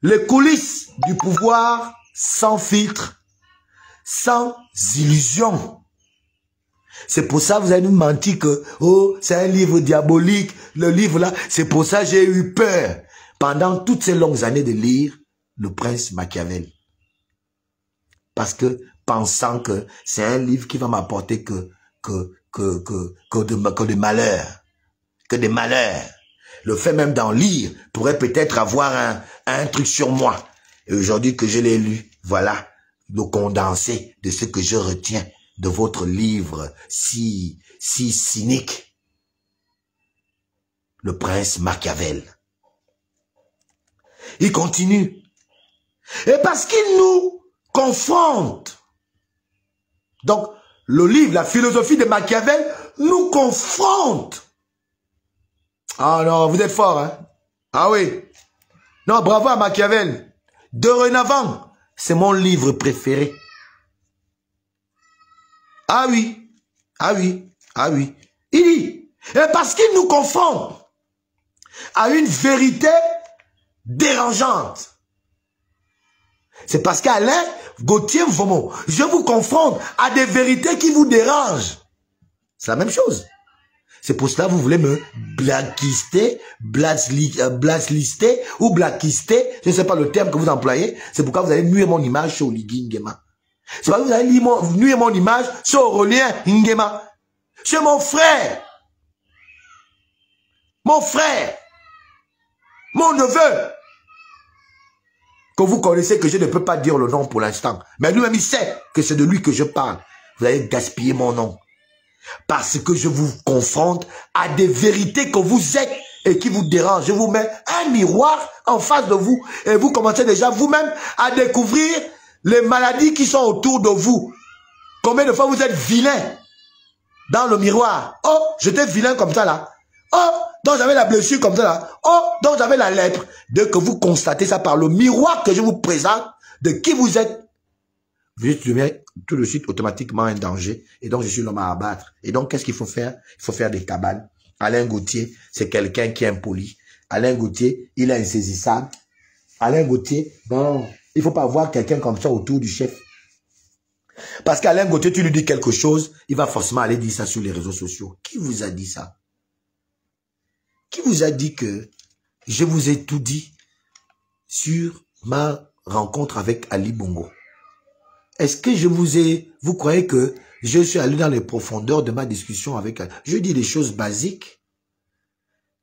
les coulisses du pouvoir sans filtre, sans illusion. C'est pour ça que vous avez nous menti que oh, c'est un livre diabolique, le livre là, c'est pour ça que j'ai eu peur pendant toutes ces longues années de lire Le Prince Machiavel. Parce que pensant que c'est un livre qui va m'apporter que des malheurs, que des malheurs. Le fait même d'en lire pourrait peut-être avoir un truc sur moi. Et aujourd'hui que je l'ai lu, voilà le condensé de ce que je retiens de votre livre si cynique. Le Prince Machiavel. Il continue. Et parce qu'il nous confronte. Donc, le livre, la philosophie de Machiavel nous confronte. Ah non, vous êtes fort, hein? Ah oui. Non, bravo à Machiavel. Dorénavant, c'est mon livre préféré. Ah oui, ah oui, ah oui. Il dit, et parce qu'il nous confronte à une vérité dérangeante. C'est parce qu'Alain Gauthier, je vous confronte à des vérités qui vous dérangent. C'est la même chose. C'est pour cela que vous voulez me blacklister, ou blacklister, je ne sais pas le terme que vous employez. C'est pourquoi vous allez nuire mon image sur Oligui Nguema. C'est pourquoi vous allez nuire mon image sur Aurélien Nguema. C'est mon frère. Mon frère. Mon neveu. Que vous connaissez, que je ne peux pas dire le nom pour l'instant. Mais lui-même, il sait que c'est de lui que je parle. Vous allez gaspiller mon nom. Parce que je vous confronte à des vérités que vous êtes et qui vous dérangent. Je vous mets un miroir en face de vous et vous commencez déjà vous-même à découvrir les maladies qui sont autour de vous. Combien de fois vous êtes vilain dans le miroir? Oh, j'étais vilain comme ça là. Oh, donc j'avais la blessure comme ça là. Oh, donc j'avais la lèpre. Dès que vous constatez ça par le miroir que je vous présente de qui vous êtes, vous devenez tout de suite automatiquement un danger. Et donc, je suis l'homme à abattre. Et donc, qu'est-ce qu'il faut faire? Il faut faire des cabanes. Alain Gauthier, c'est quelqu'un qui est impoli. Alain Gauthier, il est insaisissable. Alain Gauthier, non, il ne faut pas avoir quelqu'un comme ça autour du chef. Parce qu'Alain Gauthier, tu lui dis quelque chose, il va forcément aller dire ça sur les réseaux sociaux. Qui vous a dit ça? Qui vous a dit que je vous ai tout dit sur ma rencontre avec Ali Bongo? Est-ce que je vous ai... Vous croyez que je suis allé dans les profondeurs de ma discussion avec... Je dis des choses basiques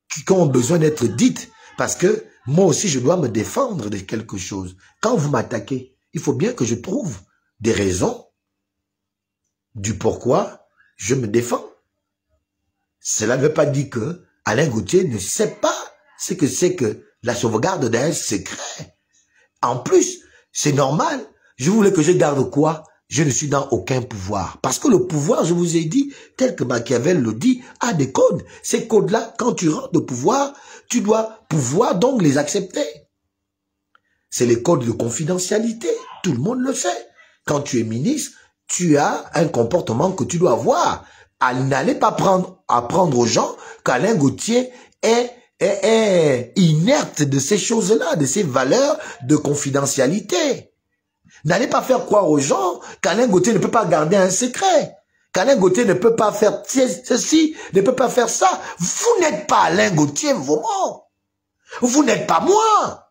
qui ont besoin d'être dites parce que moi aussi, je dois me défendre de quelque chose. Quand vous m'attaquez, il faut bien que je trouve des raisons du pourquoi je me défends. Cela ne veut pas dire que Alain Gauthier ne sait pas ce que c'est que la sauvegarde d'un secret. En plus, c'est normal. Je voulais que je garde quoi? Je ne suis dans aucun pouvoir. Parce que le pouvoir, je vous ai dit, tel que Machiavel le dit, a des codes. Ces codes-là, quand tu rentres au pouvoir, tu dois pouvoir donc les accepter. C'est les codes de confidentialité. Tout le monde le sait. Quand tu es ministre, tu as un comportement que tu dois avoir. N'allez pas apprendre aux gens qu'Alain Gauthier est inerte de ces choses-là, de ces valeurs de confidentialité. N'allez pas faire croire aux gens qu'Alain Gauthier ne peut pas garder un secret. Qu'Alain Gauthier ne peut pas faire ceci, ne peut pas faire ça. Vous n'êtes pas Alain Gauthier, vraiment. Vous n'êtes pas moi.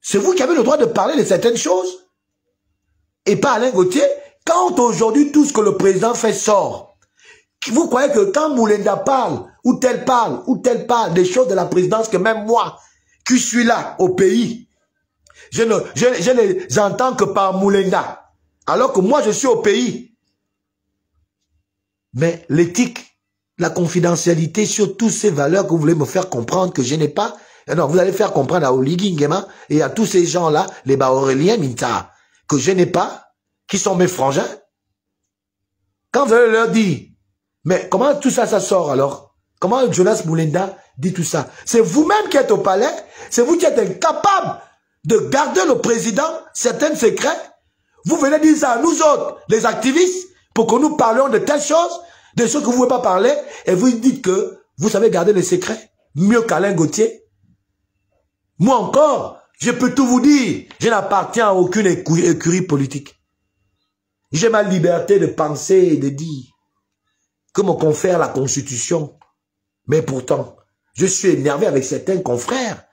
C'est vous qui avez le droit de parler de certaines choses. Et pas Alain Gauthier. Quand aujourd'hui tout ce que le président fait sort, vous croyez que quand Moulenda parle, ou tel parle des choses de la présidence que même moi, qui suis là au pays, je les entends que par Moulenda, alors que moi je suis au pays. Mais l'éthique, la confidentialité sur toutes ces valeurs que vous voulez me faire comprendre que je n'ai pas, non, vous allez faire comprendre à Oligui Nguema et à tous ces gens-là, les Aurélien Minta, que je n'ai pas, qui sont mes frangins. Quand vous allez leur dire, mais comment tout ça, ça sort alors? Comment Jonas Moulenda dit tout ça? C'est vous-même qui êtes au palais, c'est vous qui êtes incapable de garder le président certains secrets. Vous venez dire ça à nous autres, les activistes, pour que nous parlions de telles choses. Des choses que vous ne pouvez pas parler et vous dites que vous savez garder les secrets mieux qu'Alain Gauthier. Moi encore, je peux tout vous dire. Je n'appartiens à aucune écurie politique. J'ai ma liberté de penser et de dire que me confère la Constitution. Mais pourtant, je suis énervé avec certains confrères,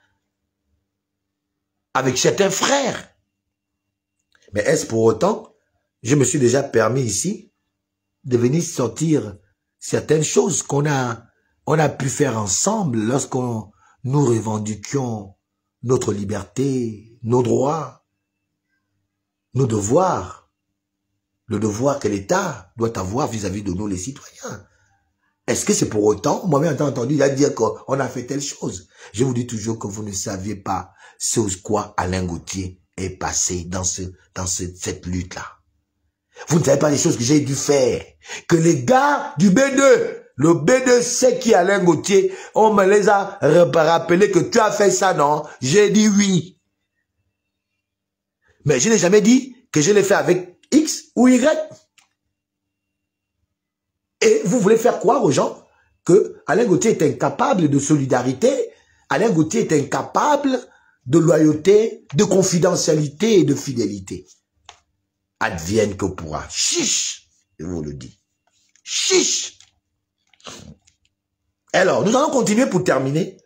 avec certains frères. Mais est-ce pour autant, je me suis déjà permis ici de venir sortir certaines choses qu'on a pu faire ensemble lorsqu'on nous revendiquions notre liberté, nos droits, nos devoirs, le devoir que l'État doit avoir vis-à-vis de nous les citoyens. Est-ce que c'est pour autant, moi-même j'ai entendu dire qu'on a fait telle chose. Je vous dis toujours que vous ne saviez pas ce quoi Alain Gauthier est passé dans cette lutte-là. Vous ne savez pas les choses que j'ai dû faire. Que les gars du B2, le B2 sait qui est Alain Gauthier, on me les a rappelé que tu as fait ça, non? J'ai dit oui. Mais je n'ai jamais dit que je l'ai fait avec X ou Y. Et vous voulez faire croire aux gens que Alain Gauthier est incapable de solidarité, Alain Gauthier est incapable de loyauté, de confidentialité et de fidélité. Advienne que pourra. Chiche, je vous le dis. Chiche. Alors, nous allons continuer pour terminer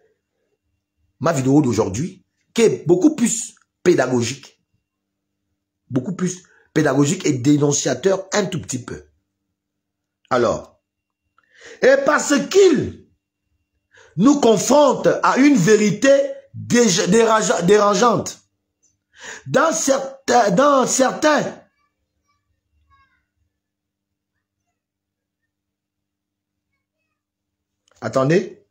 ma vidéo d'aujourd'hui, qui est beaucoup plus pédagogique. Beaucoup plus pédagogique et dénonciateur un tout petit peu. Alors, et parce qu'il nous confronte à une vérité dérangeante, dans certains, attendez,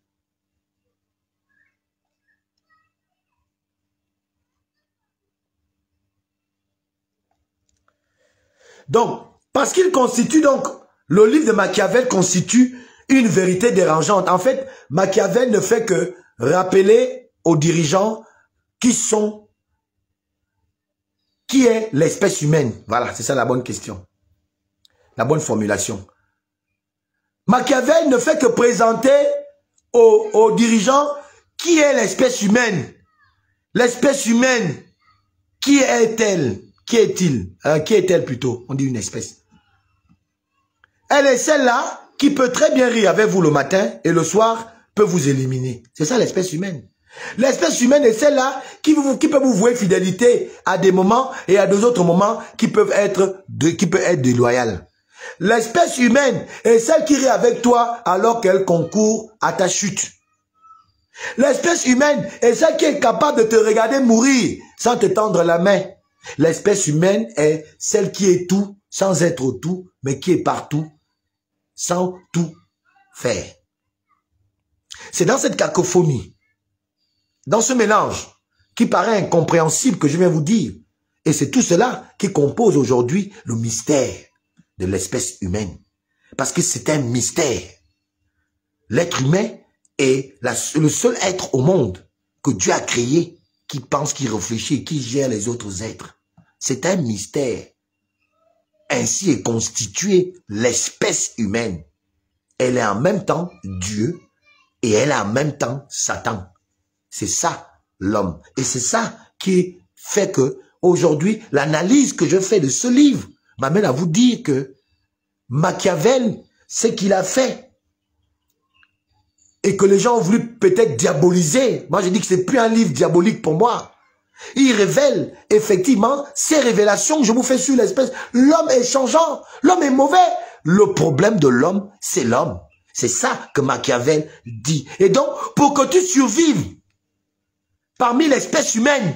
donc, parce qu'il constitue donc, le livre de Machiavel constitue une vérité dérangeante. En fait, Machiavel ne fait que rappeler aux dirigeants qui est l'espèce humaine. Voilà, c'est ça la bonne question. La bonne formulation. Machiavel ne fait que présenter aux dirigeants qui est l'espèce humaine. L'espèce humaine, qui est-elle? Qui est-il? Qui est-elle plutôt? On dit une espèce. Elle est celle-là qui peut très bien rire avec vous le matin et le soir peut vous éliminer. C'est ça l'espèce humaine. L'espèce humaine est celle-là qui peut vous vouer fidélité à des moments et à d'autres autres moments qui peuvent être déloyales. L'espèce humaine est celle qui rit avec toi alors qu'elle concourt à ta chute. L'espèce humaine est celle qui est capable de te regarder mourir sans te tendre la main. L'espèce humaine est celle qui est tout sans être tout, mais qui est partout sans tout faire. C'est dans cette cacophonie, dans ce mélange qui paraît incompréhensible que je viens vous dire, et c'est tout cela qui compose aujourd'hui le mystère de l'espèce humaine. Parce que c'est un mystère. L'être humain est le seul être au monde que Dieu a créé, qui pense, qui réfléchit, qui gère les autres êtres. C'est un mystère. Ainsi est constituée l'espèce humaine. Elle est en même temps Dieu et elle est en même temps Satan. C'est ça l'homme. Et c'est ça qui fait que aujourd'hui, l'analyse que je fais de ce livre m'amène à vous dire que Machiavel, ce qu'il a fait, et que les gens ont voulu peut-être diaboliser. Moi, je dis que c'est plus un livre diabolique pour moi. Il révèle effectivement ces révélations que je vous fais sur l'espèce. L'homme est changeant, l'homme est mauvais. Le problème de l'homme, c'est l'homme. C'est ça que Machiavel dit. Et donc, pour que tu survives parmi l'espèce humaine,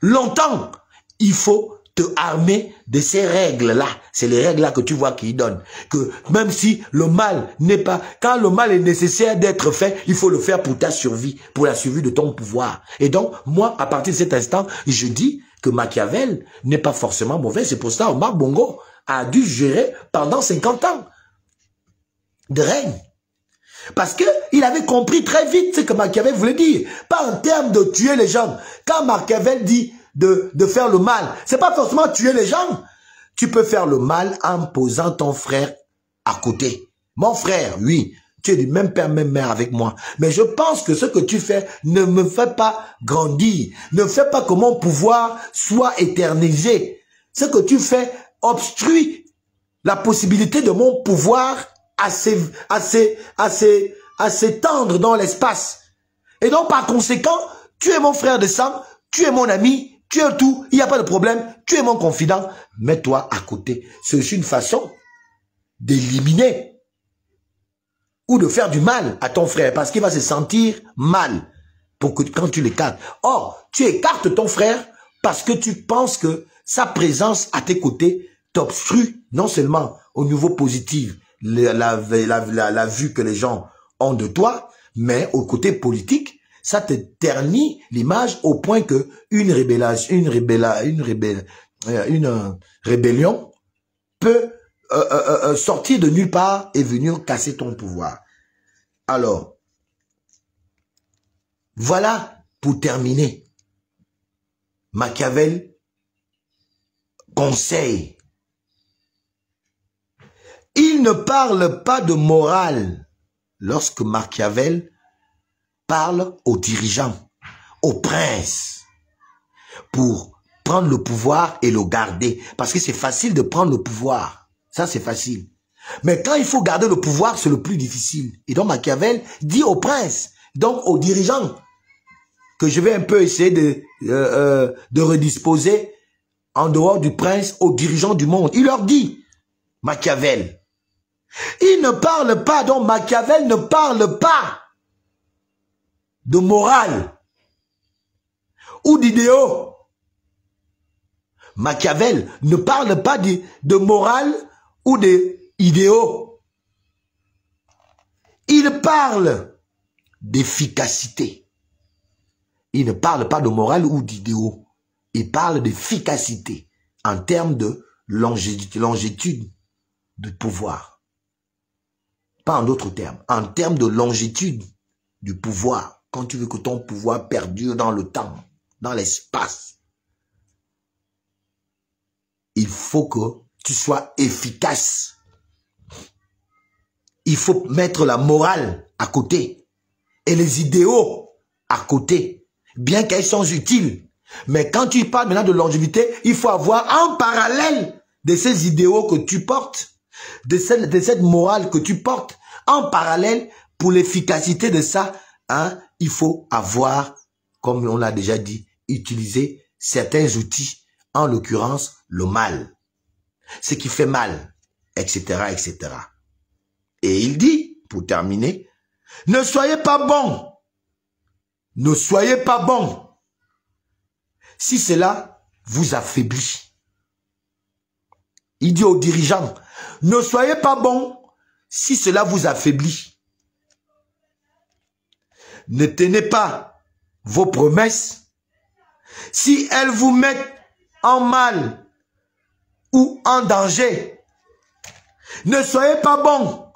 longtemps, il faut te armer de ces règles-là. C'est les règles-là que tu vois qu'il donne. Que même si le mal n'est pas... Quand le mal est nécessaire d'être fait, il faut le faire pour ta survie, pour la survie de ton pouvoir. Et donc, moi, à partir de cet instant, je dis que Machiavel n'est pas forcément mauvais. C'est pour ça que Omar Bongo a dû gérer pendant 50 ans de règne. Parce qu'il avait compris très vite ce que Machiavel voulait dire. Pas en termes de tuer les gens. Quand Machiavel dit de faire le mal, c'est pas forcément tuer les gens. Tu peux faire le mal en posant ton frère à côté. Mon frère, oui, tu es du même père, même mère avec moi. Mais je pense que ce que tu fais ne me fait pas grandir. Ne fait pas que mon pouvoir soit éternisé. Ce que tu fais obstrue la possibilité de mon pouvoir à s'étendre dans l'espace. Et donc, par conséquent, tu es mon frère de sang, tu es mon ami, tu es tout, il n'y a pas de problème, tu es mon confident, mets-toi à côté. C'est une façon d'éliminer ou de faire du mal à ton frère, parce qu'il va se sentir mal pour que, quand tu l'écartes. Or, tu écartes ton frère parce que tu penses que sa présence à tes côtés t'obstrue non seulement au niveau positif la vue que les gens ont de toi, mais au côté politique, ça te ternit l'image au point que une rébellion peut sortir de nulle part et venir casser ton pouvoir. Alors, voilà pour terminer. Machiavel conseille. Il ne parle pas de morale lorsque Machiavel parle aux dirigeants, aux princes, pour prendre le pouvoir et le garder. Parce que c'est facile de prendre le pouvoir. Ça, c'est facile. Mais quand il faut garder le pouvoir, c'est le plus difficile. Et donc Machiavel dit aux princes, donc aux dirigeants, que je vais un peu essayer de redisposer en dehors du prince aux dirigeants du monde. Il leur dit, Machiavel, il ne parle pas, donc Machiavel ne parle pas de morale ou d'idéaux. Machiavel ne parle pas de morale ou d'idéaux. Il parle d'efficacité. Il ne parle pas de morale ou d'idéaux. Il parle d'efficacité en termes de longitude du pouvoir. Pas en d'autres termes. En termes de longitude du pouvoir. Quand tu veux que ton pouvoir perdure dans le temps, dans l'espace, il faut que tu sois efficace. Il faut mettre la morale à côté et les idéaux à côté, bien qu'elles sont utiles. Mais quand tu parles maintenant de longévité, il faut avoir en parallèle de ces idéaux que tu portes, de cette morale que tu portes, en parallèle, pour l'efficacité de ça, hein, il faut avoir, comme on l'a déjà dit, utiliser certains outils, en l'occurrence le mal, ce qui fait mal, etc., etc. Et il dit, pour terminer, ne soyez pas bons, ne soyez pas bons, si cela vous affaiblit. Il dit aux dirigeants, ne soyez pas bons si cela vous affaiblit. Ne tenez pas vos promesses si elles vous mettent en mal ou en danger. Ne soyez pas bons,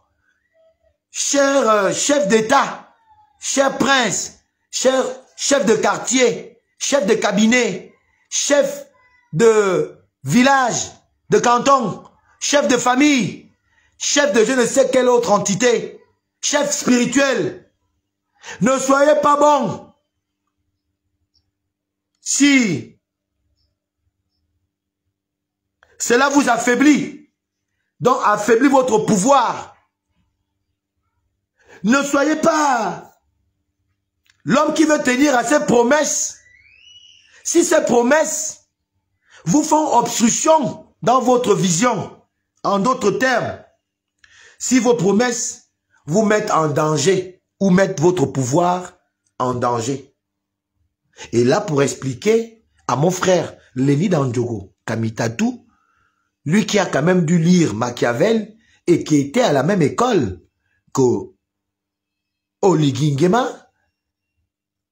chers chefs d'État, chers princes, chers chefs de quartier, chefs de cabinet, chefs de village, de canton, chefs de famille, chefs de je ne sais quelle autre entité, chefs spirituels. Ne soyez pas bons si cela vous affaiblit, donc affaiblit votre pouvoir. Ne soyez pas l'homme qui veut tenir à ses promesses. Si ces promesses vous font obstruction dans votre vision, en d'autres termes, si vos promesses vous mettent en danger ou mettent votre pouvoir en danger. Et là, pour expliquer à mon frère Léni Dandjogo Kamitatu, lui qui a quand même dû lire Machiavel et qui était à la même école que Oligui Nguema,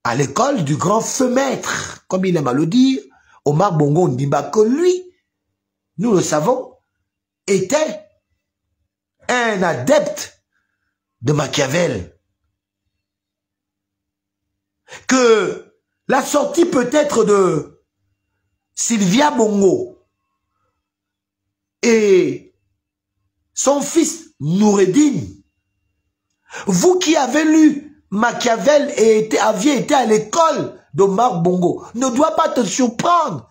à l'école du grand feu maître, comme il aime à le dire, Omar Bongo Ndimba, que lui, nous le savons, était un adepte de Machiavel. Que la sortie peut-être de Sylvia Bongo et son fils Noureddin Vous qui avez lu Machiavel et aviez été à l'école d'Omar Bongo, ne doit pas te surprendre.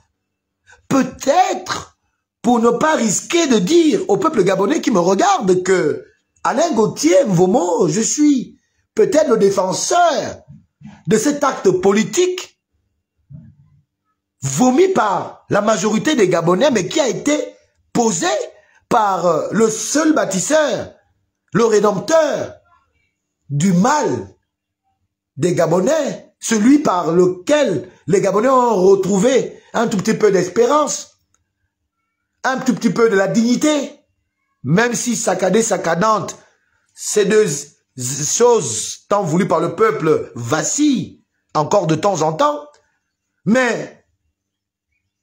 Peut-être pour ne pas risquer de dire au peuple gabonais qui me regarde que Alain Gauthier Mvomo, je suis peut-être le défenseur de cet acte politique vomi par la majorité des Gabonais, mais qui a été posé par le seul bâtisseur, le rédempteur du mal des Gabonais, celui par lequel les Gabonais ont retrouvé un tout petit peu d'espérance, un tout petit peu de la dignité, même si saccadée, saccadante, ces deux choses tant voulues par le peuple vacillent encore de temps en temps. Mais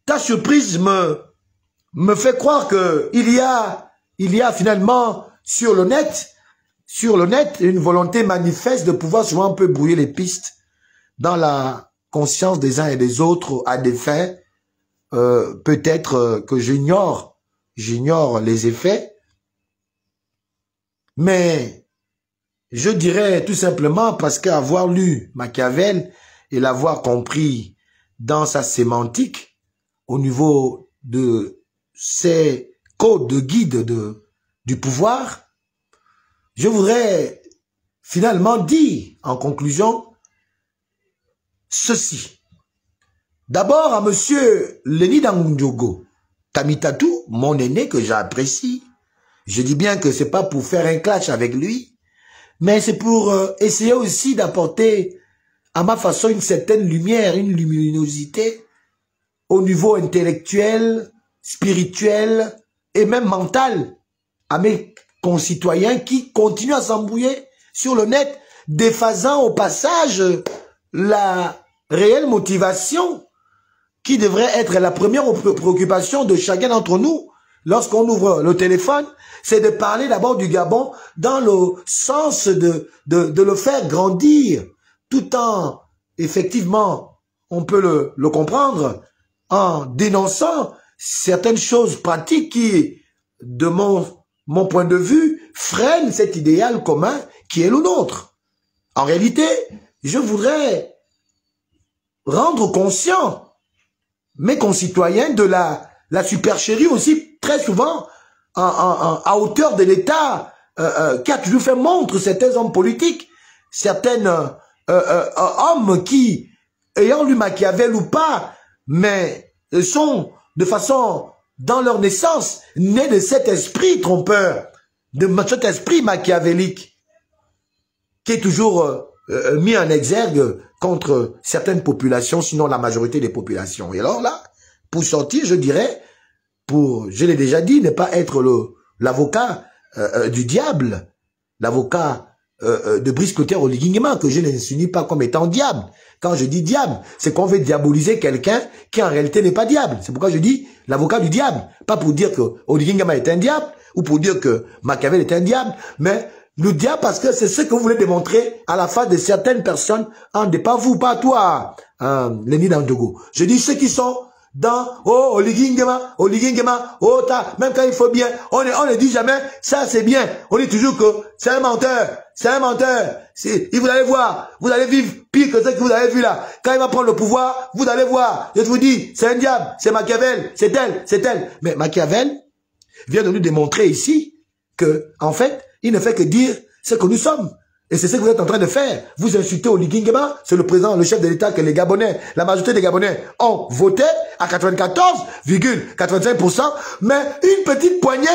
ta surprise me fait croire que il y a finalement sur le net une volonté manifeste de pouvoir souvent un peu brouiller les pistes dans la conscience des uns et des autres à des fins peut-être que j'ignore les effets, mais je dirais tout simplement parce qu'avoir lu Machiavel et l'avoir compris dans sa sémantique au niveau de ses codes de guide du pouvoir, je voudrais finalement dire en conclusion ceci. D'abord à monsieur Leni Ndjogo Kamitatou, mon aîné que j'apprécie. Je dis bien que c'est pas pour faire un clash avec lui, mais c'est pour essayer aussi d'apporter à ma façon une certaine lumière, une luminosité au niveau intellectuel, spirituel et même mental à mes concitoyens qui continuent à s'embrouiller sur le net, déphasant au passage la réelle motivation qui devrait être la première préoccupation de chacun d'entre nous lorsqu'on ouvre le téléphone, c'est de parler d'abord du Gabon dans le sens de le faire grandir, tout en, effectivement, on peut le comprendre, en dénonçant certaines choses pratiques qui, de mon point de vue, freinent cet idéal commun qui est le nôtre. En réalité, je voudrais rendre conscient mes concitoyens de la supercherie aussi très souvent à hauteur de l'État qui a toujours fait montre certains hommes politiques, certains hommes qui, ayant lu Machiavel ou pas, mais sont de façon, dans leur naissance, nés de cet esprit trompeur, de cet esprit machiavélique qui est toujours mis en exergue contre certaines populations, sinon la majorité des populations. Et alors là, pour sortir, je dirais, je l'ai déjà dit, ne pas être l'avocat du diable, l'avocat de Brice Clotaire Oligingema, que je n'insinue pas comme étant diable. Quand je dis diable, c'est qu'on veut diaboliser quelqu'un qui en réalité n'est pas diable. C'est pourquoi je dis l'avocat du diable. Pas pour dire que Oligingema est un diable, ou pour dire que Machiavel est un diable, mais le diable parce que c'est ce que vous voulez démontrer à la face de certaines personnes, pas vous, pas toi, Leni Ndjogo. Je dis ceux qui sont dans, oh, Oligingema, oh, même quand il faut bien, on ne dit jamais, ça c'est bien. On dit toujours que c'est un menteur. Vous allez voir, vous allez vivre pire que ce que vous avez vu là. Quand il va prendre le pouvoir, vous allez voir. Je vous dis, c'est un diable, c'est Machiavel, c'est elle. Mais Machiavel vient de nous démontrer ici que, en fait, il ne fait que dire ce que nous sommes. Et c'est ce que vous êtes en train de faire. Vous insultez Oligingema, c'est le président, le chef de l'État que les Gabonais, la majorité des Gabonais ont voté à 94,85%, mais une petite poignée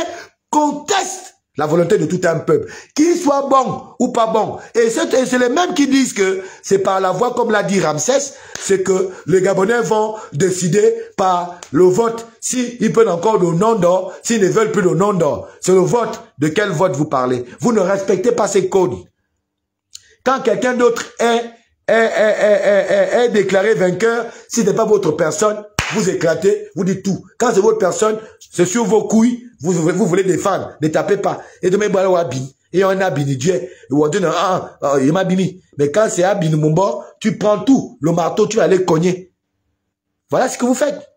conteste la volonté de tout un peuple. Qu'il soit bon ou pas bon. Et c'est les mêmes qui disent que c'est par la voie, comme l'a dit Ramsès, c'est que les Gabonais vont décider par le vote, s'ils peuvent encore le nom d'or, s'ils ne veulent plus le nom d'or. C'est le vote. De quel vote vous parlez? Vous ne respectez pas ces codes. Quand quelqu'un d'autre est déclaré vainqueur, si ce n'est pas votre personne, vous éclatez, vous dites tout. Quand c'est votre personne, c'est sur vos couilles, vous voulez défendre, ne tapez pas. Et demain, et on a bini Dieu, il m'a bini. Mais quand c'est Abini Mumbo, tu prends tout, le marteau, tu vas aller cogner. Voilà ce que vous faites.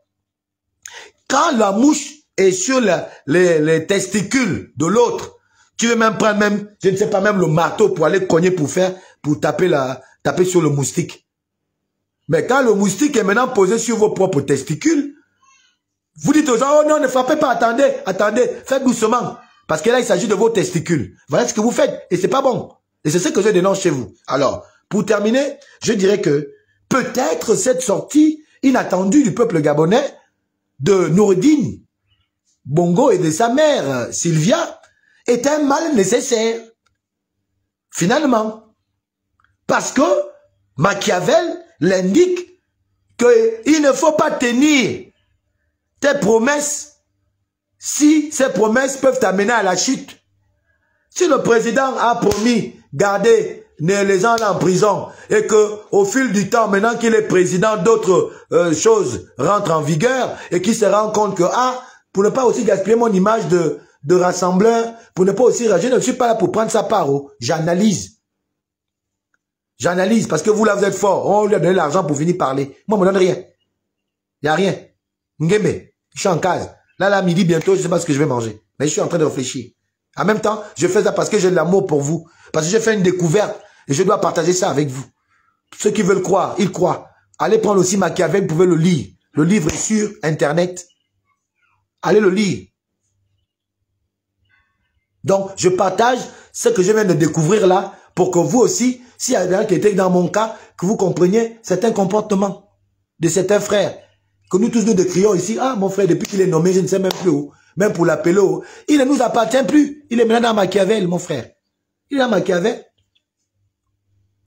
Quand la mouche est sur les testicules de l'autre, Tu veux même prendre même, je ne sais pas, même le marteau pour aller cogner pour taper sur le moustique. Mais quand le moustique est maintenant posé sur vos propres testicules, vous dites aux gens, oh non, ne frappez pas, attendez, faites doucement. Parce que là, il s'agit de vos testicules. Voilà ce que vous faites. Et c'est pas bon. Et c'est ce que je dénonce chez vous. Alors, pour terminer, je dirais que peut-être cette sortie inattendue du peuple gabonais de Noureddine Bongo et de sa mère Sylvia est un mal nécessaire. Finalement. Parce que Machiavel l'indique qu'il ne faut pas tenir tes promesses si ces promesses peuvent t'amener à la chute. Si le président a promis garder les gens là en prison et que au fil du temps, maintenant qu'il est président, d'autres choses rentrent en vigueur et qu'il se rend compte que, pour ne pas aussi gaspiller mon image de rassembleur, pour ne pas aussi rager, je ne suis pas là pour prendre sa part. J'analyse. J'analyse parce que vous là, vous êtes fort. On lui a donné l'argent pour venir parler. Moi, on me donne rien. Il n'y a rien. Ngeme, je suis en case. Là, midi, bientôt, je ne sais pas ce que je vais manger. Mais je suis en train de réfléchir. En même temps, je fais ça parce que j'ai de l'amour pour vous. Parce que j'ai fait une découverte et je dois partager ça avec vous. Ceux qui veulent croire, ils croient. Allez prendre aussi Machiavel, vous pouvez le lire. Le livre est sur Internet. Allez le lire. Donc, je partage ce que je viens de découvrir là pour que vous aussi, s'il y a quelqu'un qui était dans mon cas, que vous compreniez certains comportements de certains frères. Que nous tous nous décrions ici, mon frère, depuis qu'il est nommé, je ne sais même plus où. Même pour l'appeler, il ne nous appartient plus. Il est maintenant dans Machiavel, mon frère. Il est dans Machiavel.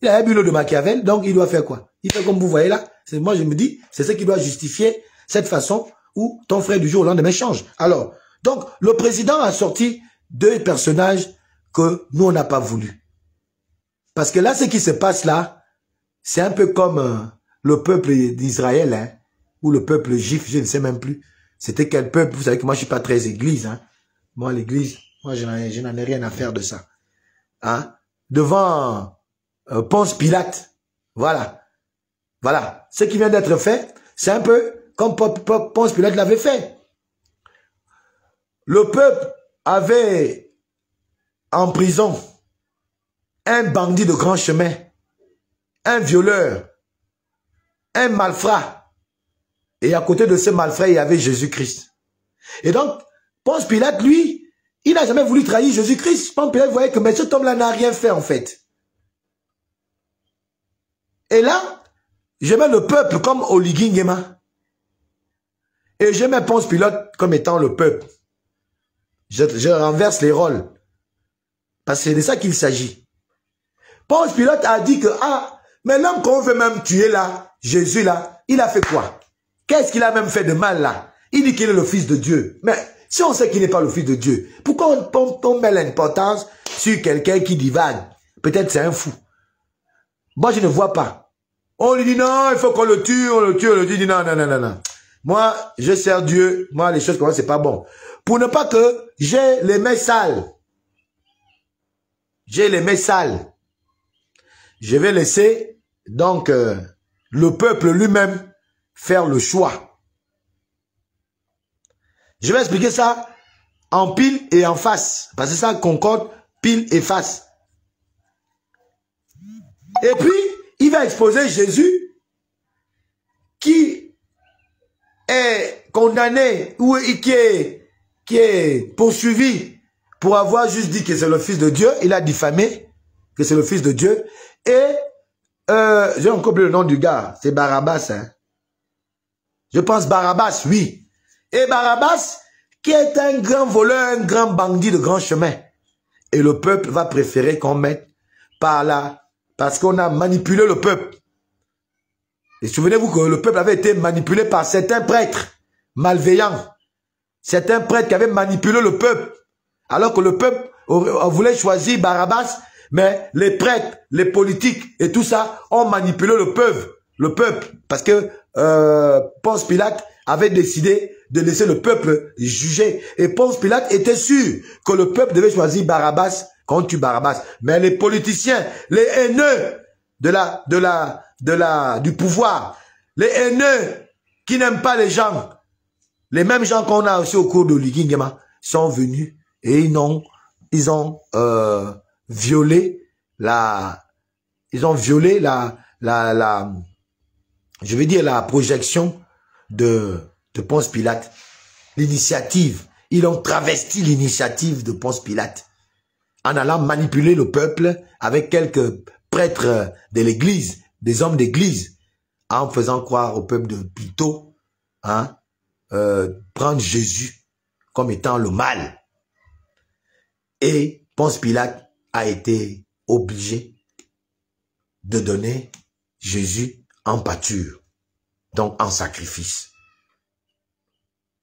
Il a un bulot de Machiavel, donc il doit faire quoi? Il fait comme vous voyez là. Moi, je me dis, c'est ce qui doit justifier cette façon où ton frère du jour au lendemain change. Alors, donc, le président a sorti 2 personnages que nous, on n'a pas voulu. Parce que là, ce qui se passe là, c'est un peu comme le peuple d'Israël, hein, ou le peuple juif, je ne sais même plus. C'était quel peuple? Vous savez que moi, je suis pas très église. Hein. Moi, l'église, moi, je n'en ai rien à faire de ça. Hein? Devant Ponce Pilate. Voilà. Voilà. Ce qui vient d'être fait, c'est un peu comme Ponce Pilate l'avait fait. Le peuple avait en prison un bandit de grand chemin, un violeur, un malfrat. Et à côté de ce malfrat, il y avait Jésus-Christ. Et donc, Ponce Pilate, lui, il n'a jamais voulu trahir Jésus-Christ. Ponce Pilate voyait que mais cet homme-là n'a rien fait, en fait. Et là, je mets le peuple comme Oligui Nguema. Et je mets Ponce Pilate comme étant le peuple. Je renverse les rôles. Parce que c'est de ça qu'il s'agit. Ponce Pilate a dit que, mais l'homme qu'on veut même tuer là, Jésus là, il a fait quoi? Qu'est-ce qu'il a même fait de mal là? Il dit qu'il est le fils de Dieu. Mais si on sait qu'il n'est pas le fils de Dieu, pourquoi on met l'importance sur quelqu'un qui divague? Peut-être c'est un fou. Moi, je ne vois pas. On lui dit non, il faut qu'on le tue, on le tue, on le dit non, non, non, non, non. Moi, je sers Dieu. Moi, les choses comme ça, c'est pas bon. Pour ne pas que j'ai les mains sales. J'ai les mains sales. Je vais laisser, donc, le peuple lui-même faire le choix. Je vais expliquer ça en pile et en face. Parce que ça concorde pile et face. Et puis, il va exposer Jésus qui est condamné ou qui est poursuivi pour avoir juste dit que c'est le fils de Dieu. Il a diffamé que c'est le fils de Dieu. Et j'ai encore oublié le nom du gars. C'est Barabbas. Hein? Je pense Barabbas, oui. Et Barabbas, qui est un grand voleur, un grand bandit de grand chemin. Et le peuple va préférer qu'on mette par là, parce qu'on a manipulé le peuple. Et souvenez-vous que le peuple avait été manipulé par certains prêtres malveillants. Certains prêtres qui avaient manipulé le peuple. Alors que le peuple voulait choisir Barabbas, mais les prêtres, les politiques et tout ça ont manipulé le peuple. Parce que Ponce Pilate avait décidé de laisser le peuple juger. Et Ponce Pilate était sûr que le peuple devait choisir Barabbas quand tu Barabbas. Mais les politiciens, les haineux du pouvoir, les haineux qui n'aiment pas les gens, les mêmes gens qu'on a aussi au cours de Oligui Nguema, sont venus et ils n'ont ils ont violé je vais dire la projection de Ponce Pilate, l'initiative. Ils ont travesti l'initiative de Ponce Pilate en allant manipuler le peuple avec quelques prêtres de l'église, des hommes d'église, en faisant croire au peuple de plutôt prendre Jésus comme étant le mal. Et Ponce Pilate a été obligé de donner Jésus en pâture, donc en sacrifice,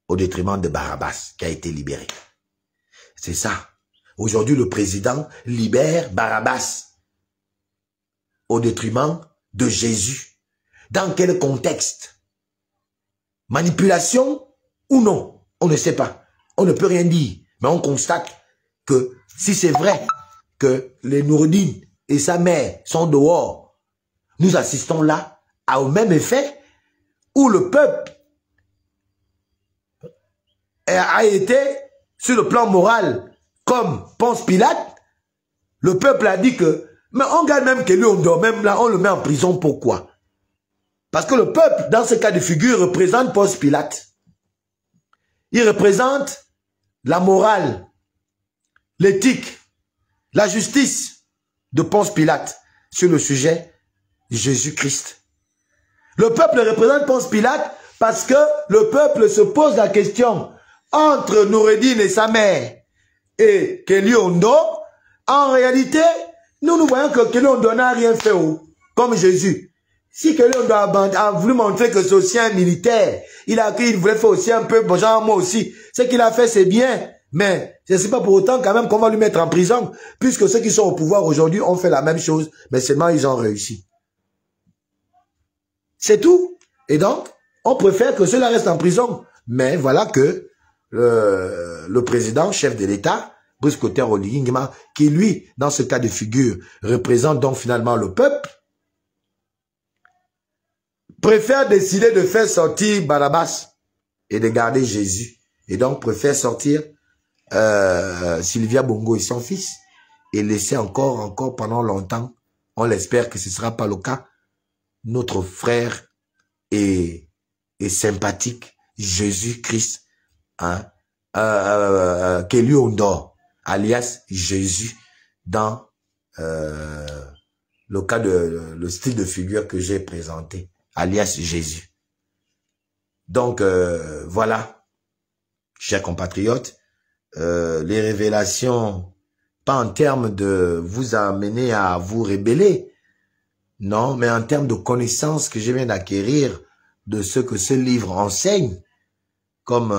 au détriment de Barabbas qui a été libéré. C'est ça. Aujourd'hui, le président libère Barabbas au détriment de Jésus. Dans quel contexte? Manipulation ou non? On ne sait pas. On ne peut rien dire. Mais on constate que si c'est vrai que les Noureddin et sa mère sont dehors, nous assistons là au même effet où le peuple a été sur le plan moral comme Ponce Pilate. Le peuple a dit que, mais on garde même que lui on dort, même là on le met en prison. Pourquoi? Parce que le peuple dans ce cas de figure représente Ponce Pilate. Il représente la morale, l'éthique, la justice de Ponce Pilate sur le sujet de Jésus-Christ. Le peuple représente Ponce Pilate parce que le peuple se pose la question entre Noureddin et sa mère et Kelly Ondo. En réalité, nous voyons que Kelly Ondo n'a rien fait comme Jésus. Si Kelly Ondo a voulu montrer que c'est aussi un militaire, il voulait faire aussi un peu, bon, genre moi aussi, ce qu'il a fait c'est bien, mais ce n'est pas pour autant quand même qu'on va lui mettre en prison, puisque ceux qui sont au pouvoir aujourd'hui ont fait la même chose, mais seulement ils ont réussi. C'est tout. Et donc, on préfère que ceux-là restent en prison. Mais voilà que le président, chef de l'État, Brice Clotaire Oligui, qui lui, dans ce cas de figure, représente donc finalement le peuple, préfère décider de faire sortir Barabbas et de garder Jésus. Et donc préfère sortir Sylvia Bongo et son fils et laisser encore pendant longtemps, on l'espère que ce ne sera pas le cas, notre frère et sympathique Jésus-Christ, Kelly Ondo, alias Jésus, dans le cas de le style de figure que j'ai présenté, alias Jésus. Donc voilà, chers compatriotes, les révélations, pas en termes de vous amener à vous rebeller, non, mais en termes de connaissances que je viens d'acquérir de ce que ce livre enseigne comme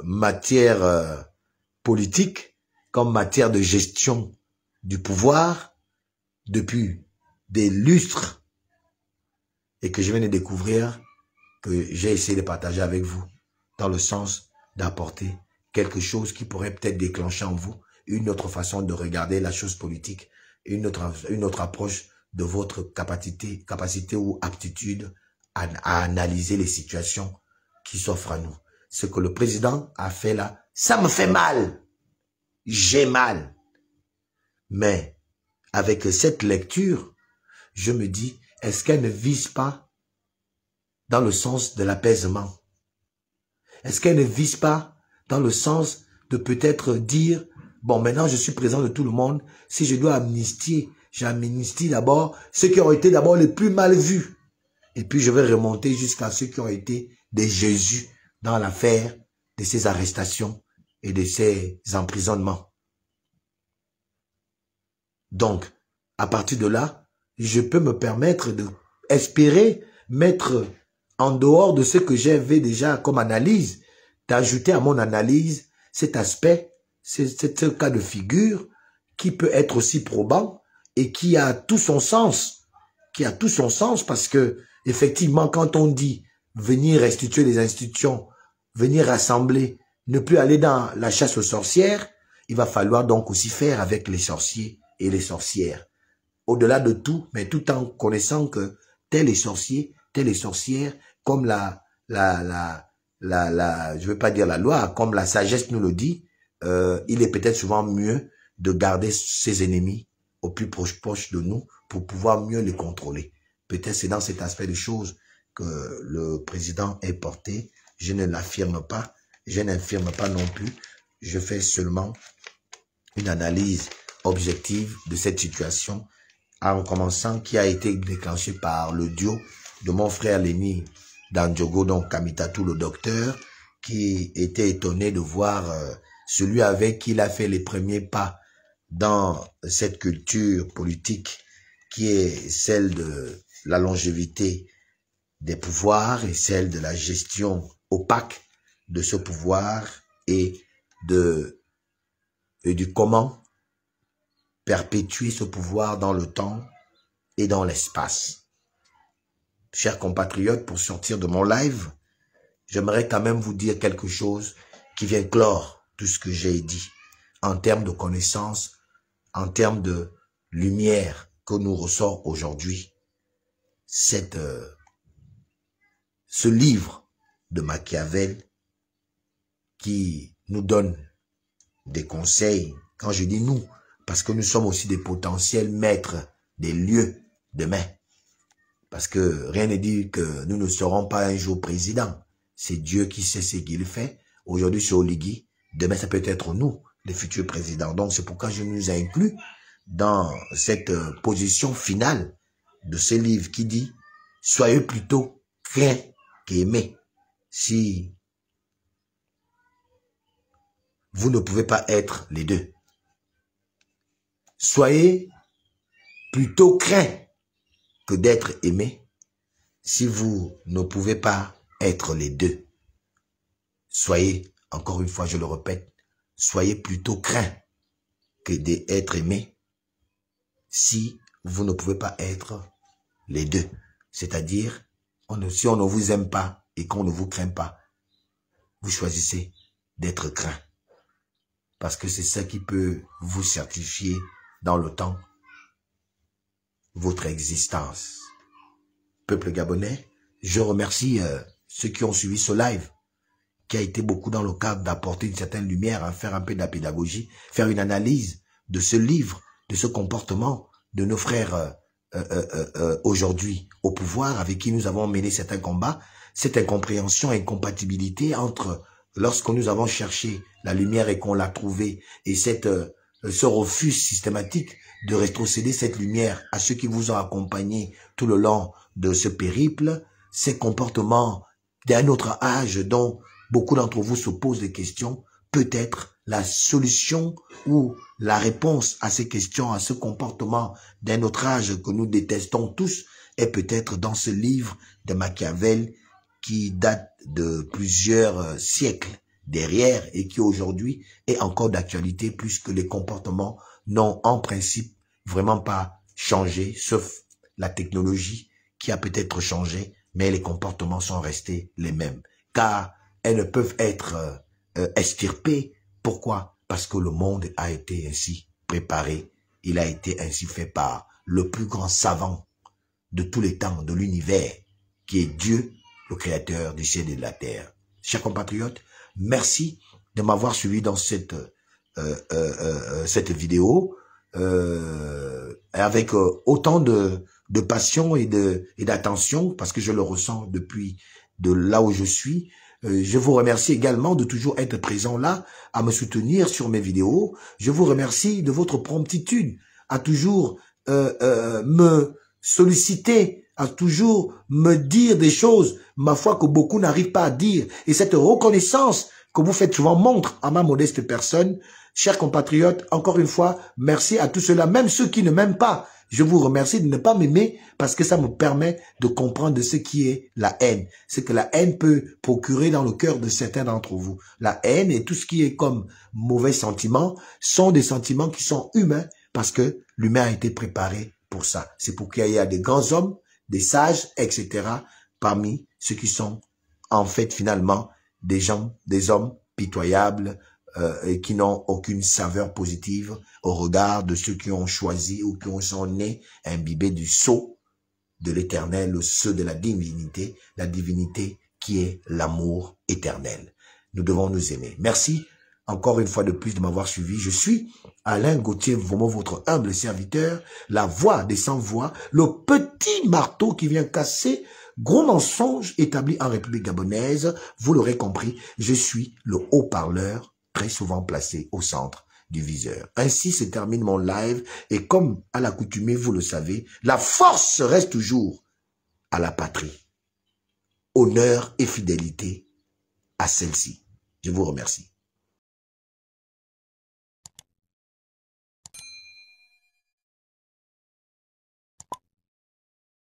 matière politique, comme matière de gestion du pouvoir depuis des lustres, et que je viens de découvrir, que j'ai essayé de partager avec vous, dans le sens d'apporter quelque chose qui pourrait peut-être déclencher en vous une autre façon de regarder la chose politique, une autre approche de votre capacité ou aptitude à analyser les situations qui s'offrent à nous. Ce que le président a fait là, ça me fait mal. J'ai mal. Mais avec cette lecture, je me dis, est-ce qu'elle ne vise pas dans le sens de l'apaisement? Est-ce qu'elle ne vise pas dans le sens de peut-être dire, bon, maintenant je suis présent de tout le monde, si je dois amnistier, j'amnistie d'abord ceux qui ont été d'abord les plus mal vus. Et puis je vais remonter jusqu'à ceux qui ont été des Jésus dans l'affaire de ces arrestations et de ces emprisonnements. Donc, à partir de là, je peux me permettre d'espérer mettre en dehors de ce que j'avais déjà comme analyse, d'ajouter à mon analyse cet aspect, ce cas de figure qui peut être aussi probant et qui a tout son sens, parce que effectivement quand on dit venir restituer les institutions, venir rassembler, ne plus aller dans la chasse aux sorcières, il va falloir donc aussi faire avec les sorciers et les sorcières. Au-delà de tout, mais tout en connaissant que tel est sorcier, telle est sorcière, comme je veux pas dire la loi, comme la sagesse nous le dit, il est peut-être souvent mieux de garder ses ennemis au plus proche de nous pour pouvoir mieux les contrôler. Peut-être c'est dans cet aspect de choses que le président est porté. Je ne l'affirme pas, je n'infirme pas non plus. Je fais seulement une analyse objective de cette situation en commençant qui a été déclenchée par le duo de mon frère Lenny Dandjogo, donc Kamitatou le docteur, qui était étonné de voir celui avec qui il a fait les premiers pas dans cette culture politique qui est celle de la longévité des pouvoirs et celle de la gestion opaque de ce pouvoir et du comment perpétuer ce pouvoir dans le temps et dans l'espace. Chers compatriotes, pour sortir de mon live, j'aimerais quand même vous dire quelque chose qui vient clore tout ce que j'ai dit en termes de connaissances, en termes de lumière que nous ressort aujourd'hui. Ce livre de Machiavel qui nous donne des conseils. Quand je dis nous, parce que nous sommes aussi des potentiels maîtres des lieux demain. Parce que rien ne dit que nous ne serons pas un jour président. C'est Dieu qui sait ce qu'il fait. Aujourd'hui, c'est Oligui. Demain, ça peut être nous, les futurs présidents. Donc, c'est pourquoi je nous inclus dans cette position finale de ce livre qui dit « Soyez plutôt craints qu'aimés ». Si vous ne pouvez pas être les deux. Soyez plutôt craints que d'être aimés si vous ne pouvez pas être les deux. Soyez, encore une fois, je le répète, soyez plutôt craints que d'être aimés si vous ne pouvez pas être les deux. C'est-à-dire, si on ne vous aime pas et qu'on ne vous craint pas, vous choisissez d'être craint. Parce que c'est ça qui peut vous certifier dans le temps votre existence. Peuple gabonais, je remercie ceux qui ont suivi ce live, qui a été beaucoup dans le cadre d'apporter une certaine lumière, à faire un peu de la pédagogie, faire une analyse de ce livre, de ce comportement de nos frères aujourd'hui au pouvoir, avec qui nous avons mené certains combats, cette incompréhension, incompatibilité entre lorsque nous avons cherché la lumière et qu'on l'a trouvée, et ce refus systématique de rétrocéder cette lumière à ceux qui vous ont accompagné tout le long de ce périple, ces comportements d'un autre âge dont beaucoup d'entre vous se posent des questions, peut-être la solution ou la réponse à ces questions, à ce comportement d'un autre âge que nous détestons tous, est peut-être dans ce livre de Machiavel qui date de plusieurs siècles derrière et qui aujourd'hui est encore d'actualité puisque les comportements n'ont en principe vraiment pas changé, sauf la technologie qui a peut-être changé, mais les comportements sont restés les mêmes. Car elles ne peuvent être extirpées. Pourquoi? Parce que le monde a été ainsi préparé. Il a été ainsi fait par le plus grand savant de tous les temps, de l'univers, qui est Dieu, le créateur du ciel et de la terre. Chers compatriotes, merci de m'avoir suivi dans cette vidéo avec autant de passion et d'attention, parce que je le ressens depuis de là où je suis. Je vous remercie également de toujours être présent là, à me soutenir sur mes vidéos. Je vous remercie de votre promptitude à toujours me solliciter, à toujours me dire des choses, ma foi, que beaucoup n'arrivent pas à dire. Et cette reconnaissance que vous faites souvent montre à ma modeste personne. Chers compatriotes, encore une fois, merci à tous ceux-là, même ceux qui ne m'aiment pas. Je vous remercie de ne pas m'aimer parce que ça me permet de comprendre ce qui est la haine. Ce que la haine peut procurer dans le cœur de certains d'entre vous. La haine et tout ce qui est comme mauvais sentiments sont des sentiments qui sont humains parce que l'humain a été préparé pour ça. C'est pour qu'il y ait des grands hommes, des sages, etc. parmi ceux qui sont en fait finalement des gens, des hommes pitoyables, et qui n'ont aucune saveur positive au regard de ceux qui ont choisi ou qui sont nés imbibés du sceau de l'éternel, le sceau de la divinité qui est l'amour éternel. Nous devons nous aimer. Merci encore une fois de plus de m'avoir suivi. Je suis Alain Gauthier, vraiment votre humble serviteur, la voix des sans-voix, le petit marteau qui vient casser gros mensonges établis en République gabonaise. Vous l'aurez compris, je suis le haut-parleur très souvent placé au centre du viseur. Ainsi se termine mon live et comme à l'accoutumée, vous le savez, la force reste toujours à la patrie. Honneur et fidélité à celle-ci. Je vous remercie.